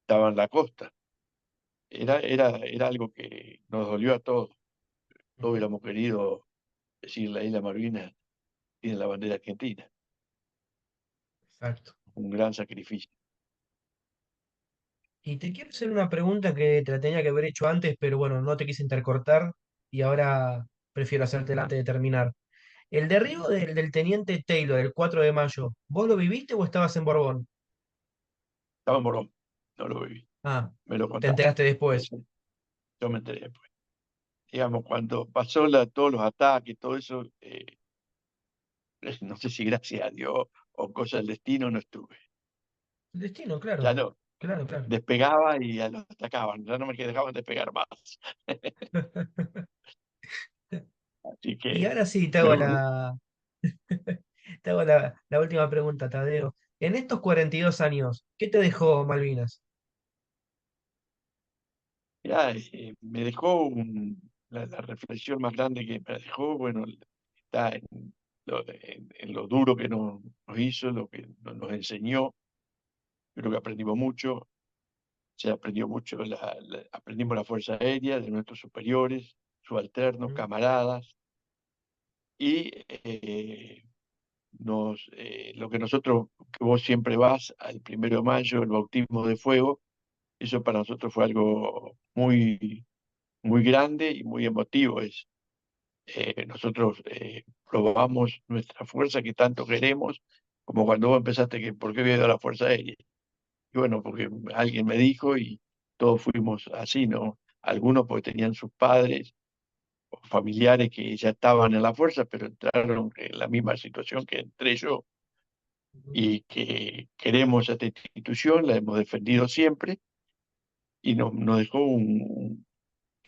estaba en la costa. Era algo que nos dolió a todos. Todos Ujú. hubiéramos querido decir la isla Malvinas tiene la bandera argentina. Exacto. Un gran sacrificio. Y te quiero hacer una pregunta que te la tenía que haber hecho antes, pero bueno, no te quise intercortar y ahora prefiero hacértela antes de terminar. El derribo del teniente Taylor el 4 de mayo, ¿vos lo viviste o estabas en Borbón? Estaba en Morón, no lo viví, Ah, me lo te contaron. enteraste después. Eso, yo me enteré después. Digamos, cuando pasó todos los ataques, todo eso, no sé si gracias a Dios o cosa del destino no estuve. El destino, Ya claro. no, Claro, claro. despegaba y ya los atacaban, ya no me dejaban despegar más. Así Y que, ahora sí, pero te hago la última pregunta, Tadeo. En estos 42 años, ¿qué te dejó Malvinas? ya, me dejó la reflexión más grande que me dejó, bueno, está en lo duro que nos hizo, lo que nos enseñó. Creo que aprendimos mucho, se aprendió mucho, aprendimos la Fuerza Aérea de nuestros superiores, subalternos, Ujú, camaradas, y lo que nosotros, que vos siempre vas al 1 de mayo, el bautismo de fuego, eso para nosotros fue algo muy, muy grande y muy emotivo. Nosotros probamos nuestra fuerza que tanto queremos, como cuando vos empezaste, que ¿por qué había ido a la Fuerza Aérea? Y bueno, porque alguien me dijo y todos fuimos así, ¿no? Algunos porque tenían sus padres o familiares que ya estaban en la fuerza, pero entraron en la misma situación que entré yo, ujú, y que queremos esta institución, la hemos defendido siempre, y nos dejó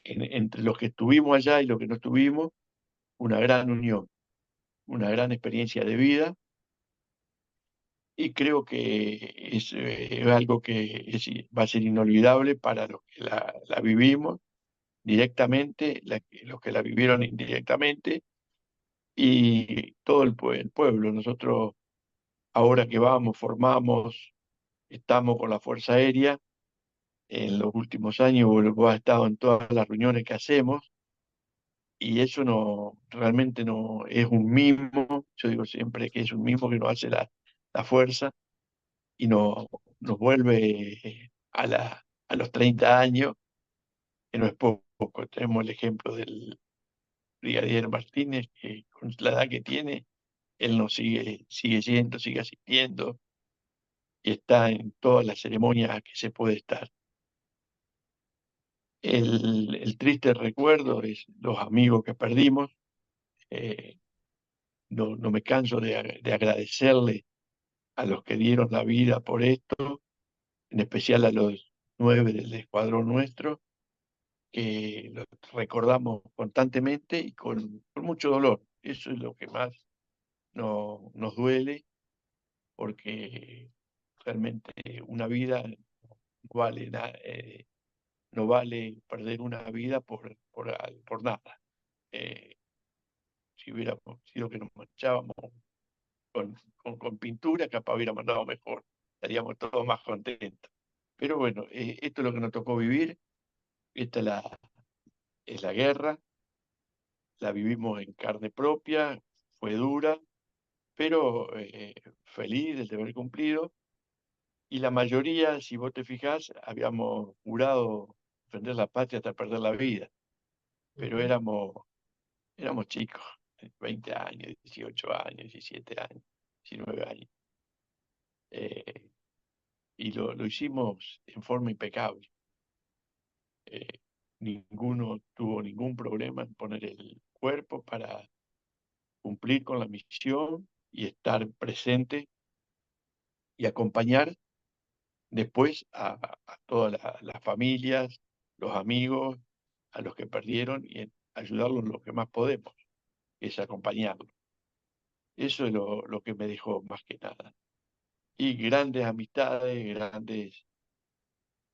entre los que estuvimos allá y los que no estuvimos, una gran unión, una gran experiencia de vida, y creo que es algo que va a ser inolvidable para los que la vivimos directamente, los que la vivieron indirectamente, y todo el pueblo. Nosotros, ahora que vamos, formamos, estamos con la Fuerza Aérea. En los últimos años vos has estado en todas las reuniones que hacemos, y eso no, realmente no es un mimo. Yo digo siempre que es un mimo que nos hace la fuerza, y nos vuelve a los 30 años, que no es poco. Tenemos el ejemplo del brigadier Martínez, que con la edad que tiene, él nos sigue yendo, sigue asistiendo, y está en todas las ceremonias que se puede estar. El triste recuerdo es los amigos que perdimos. eh, no me canso de agradecerle a los que dieron la vida por esto, en especial a los 9 del escuadrón nuestro, que los recordamos constantemente y con mucho dolor. Eso es lo que más nos duele, porque realmente una vida vale, no vale perder una vida por nada. Eh, si hubiéramos sido que nos manchábamos con pintura, capaz hubiera mandado mejor, estaríamos todos más contentos. Pero bueno, esto es lo que nos tocó vivir. Esta es la guerra, la vivimos en carne propia, fue dura, pero feliz de haber cumplido. Y la mayoría, si vos te fijás, habíamos jurado defender la patria hasta perder la vida, pero ujú. éramos chicos, 20 años, 18 años, 17 años, 19 años. eh, y lo hicimos en forma impecable. Eh, Ninguno tuvo ningún problema en poner el cuerpo para cumplir con la misión y estar presente y acompañar después a todas las familias, los amigos, a los que perdieron y ayudarlos en lo que más podemos, que es acompañarlos. Eso es lo que me dejó más que nada. Y grandes amistades,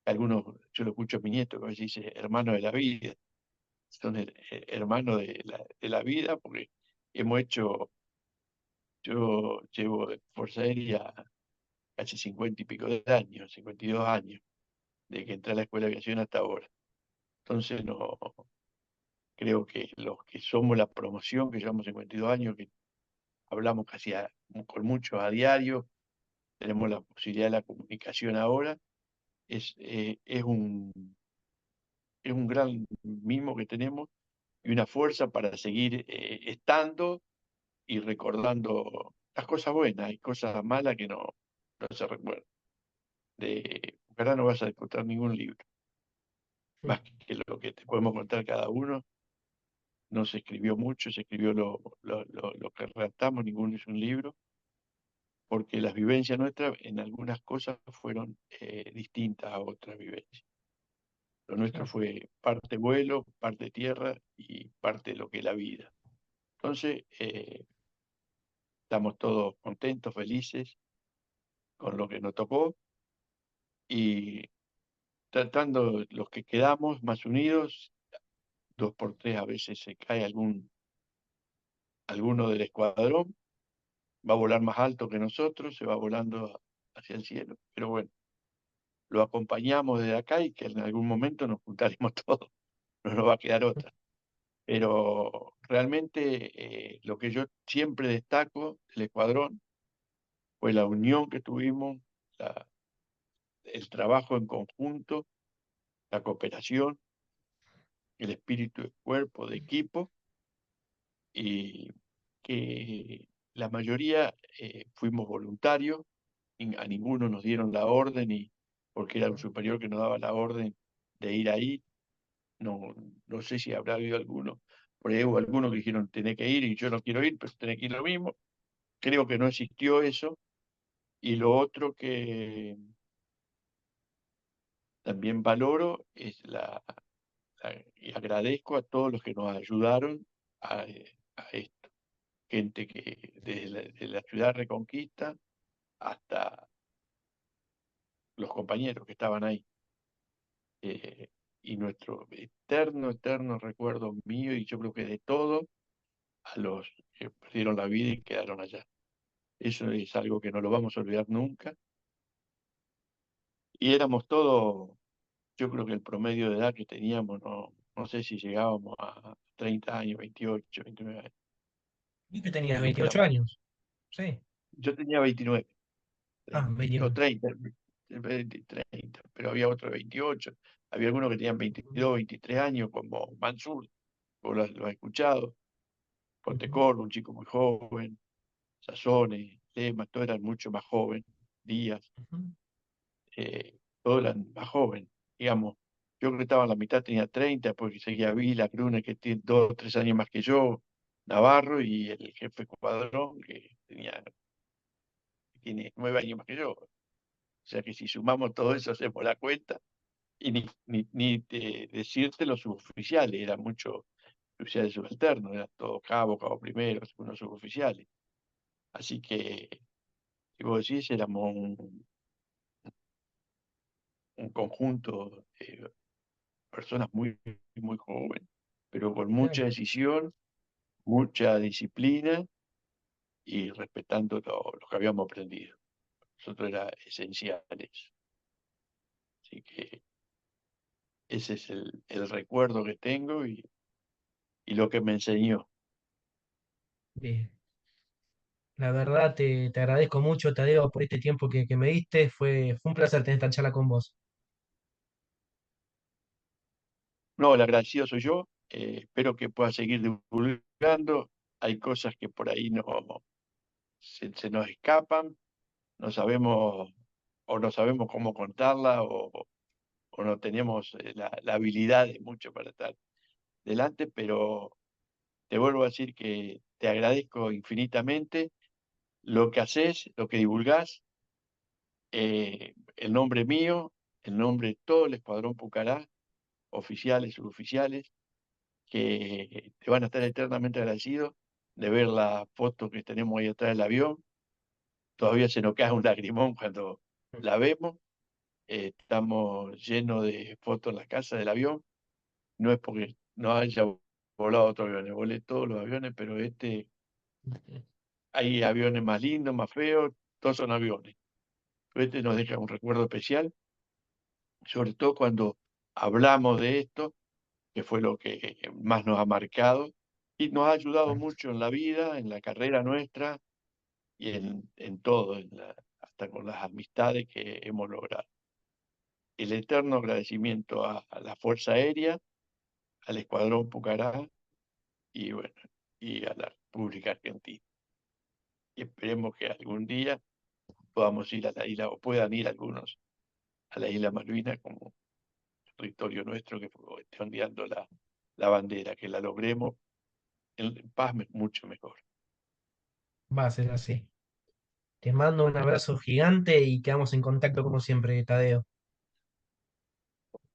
algunos, yo lo escucho a mi nieto que a veces dice hermanos de la vida, son hermanos de la vida porque hemos hecho, yo llevo de Fuerza Aérea casi 50 y pico de años, 52 años, de que entré a la Escuela de Aviación hasta ahora. Entonces, no, creo que los que somos la promoción, que llevamos 52 años, que hablamos con muchos a diario, tenemos la posibilidad de la comunicación ahora, es un gran mimo que tenemos y una fuerza para seguir estando y recordando las cosas buenas y cosas malas que no se recuerdan. Ojalá no vas a encontrar ningún libro, más que lo que te podemos contar cada uno. No se escribió mucho, se escribió lo que redactamos, ninguno es un libro, porque las vivencias nuestras en algunas cosas fueron distintas a otras vivencias. Lo nuestro fue parte vuelo, parte tierra y parte de lo que es la vida. Entonces, estamos todos contentos, felices con lo que nos tocó y tratando los que quedamos más unidos, 2 por 3 a veces se cae alguno del escuadrón, va a volar más alto que nosotros, se va volando hacia el cielo, pero bueno, lo acompañamos desde acá y que en algún momento nos juntaremos todos, no nos va a quedar otra. Pero realmente lo que yo siempre destaco del escuadrón fue la unión que tuvimos, el trabajo en conjunto, la cooperación, el espíritu de cuerpo, de equipo, y que la mayoría fuimos voluntarios, y a ninguno nos dieron la orden, y porque era un superior que nos daba la orden de ir ahí. No, no sé si habrá habido alguno, por ahí hubo algunos que dijeron tenés que ir y yo no quiero ir, pero tenés que ir lo mismo. Creo que no existió eso. Y lo otro que también valoro es y agradezco a todos los que nos ayudaron a esto. Gente que desde de la ciudad Reconquista hasta los compañeros que estaban ahí. Eh, y nuestro eterno recuerdo mío, y yo creo que de todo, a los que perdieron la vida y quedaron allá. Eso es algo que no lo vamos a olvidar nunca. Y éramos todos, yo creo que el promedio de edad que teníamos, no sé si llegábamos a 30 años, 28, 29 años. ¿Y que tenías Creo que 28 éramos. años? Sí. Yo tenía 29, Ah, 30, o 29. 30, 30, pero había otro de 28. Había algunos que tenían 22, 23 años, como Mansur, vos lo has escuchado, Ujú, Pontecor, un chico muy joven, Sazone, Lema, todos eran mucho más jóvenes, Díaz, ujú, todos eran más jóvenes, digamos. Yo creo que estaba en la mitad, tenía 30, porque seguía Vila, Crune, que tiene 2 o 3 años más que yo, Navarro, y el jefe Cuadrón, que tiene 9 años más que yo. O sea que si sumamos todo eso, hacemos la cuenta. Y ni decirte los suboficiales, eran muchos oficiales subalternos, eran todos cabo primero, unos suboficiales. Así que, si vos decís, éramos un conjunto de personas muy jóvenes, pero con mucha claro. decisión, mucha disciplina y respetando lo que habíamos aprendido. Nosotros era esencial eso. Así que ese es el recuerdo que tengo y lo que me enseñó. Bien. La verdad te agradezco mucho, Tadeo, por este tiempo que me diste. Fue un placer tener esta charla con vos. No, el agradecido soy yo. Espero que pueda seguir divulgando. Hay cosas que por ahí se nos escapan, no sabemos o no sabemos cómo contarla o no tenemos la habilidad de mucho para estar delante, pero te vuelvo a decir que te agradezco infinitamente lo que haces, lo que divulgás, el nombre mío, el nombre de todo el Escuadrón Pucará, oficiales, suboficiales, que te van a estar eternamente agradecidos de ver la foto que tenemos ahí atrás del avión. Todavía se nos cae un lagrimón cuando la vemos. Estamos llenos de fotos en la casa del avión. No es porque no haya volado otro avión, volé todos los aviones, pero hay aviones más lindos, más feos, todos son aviones. Pero este nos deja un recuerdo especial, sobre todo cuando hablamos de esto, que fue lo que más nos ha marcado y nos ha ayudado mucho en la vida, en la carrera nuestra y en todo, hasta con las amistades que hemos logrado. El eterno agradecimiento a la Fuerza Aérea, al Escuadrón Pucará y bueno, y a la República Argentina. Y esperemos que algún día podamos ir a la isla, o puedan ir algunos a la isla Malvinas como territorio nuestro, que esté ondeando la bandera, que la logremos en paz mucho mejor. Va a ser así. Te mando un abrazo gigante y quedamos en contacto como siempre, Tadeo.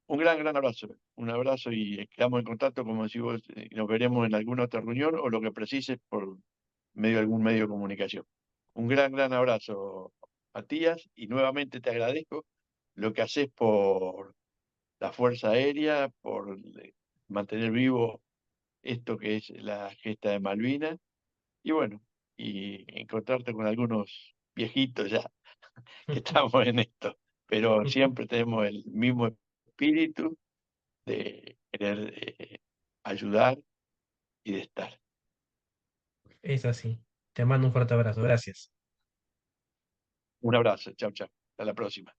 Un gran abrazo, un abrazo y quedamos en contacto, como decís vos, y nos veremos en alguna otra reunión o lo que precises por medio de algún medio de comunicación. Un gran abrazo, Matías, y nuevamente te agradezco lo que haces por la Fuerza Aérea, por mantener vivo esto que es la gesta de Malvinas, y bueno, y encontrarte con algunos viejitos ya que estamos en esto, pero siempre tenemos el mismo espíritu de querer ayudar y de estar. Es así. Te mando un fuerte abrazo. Gracias. Un abrazo, chao, chao. Hasta la próxima.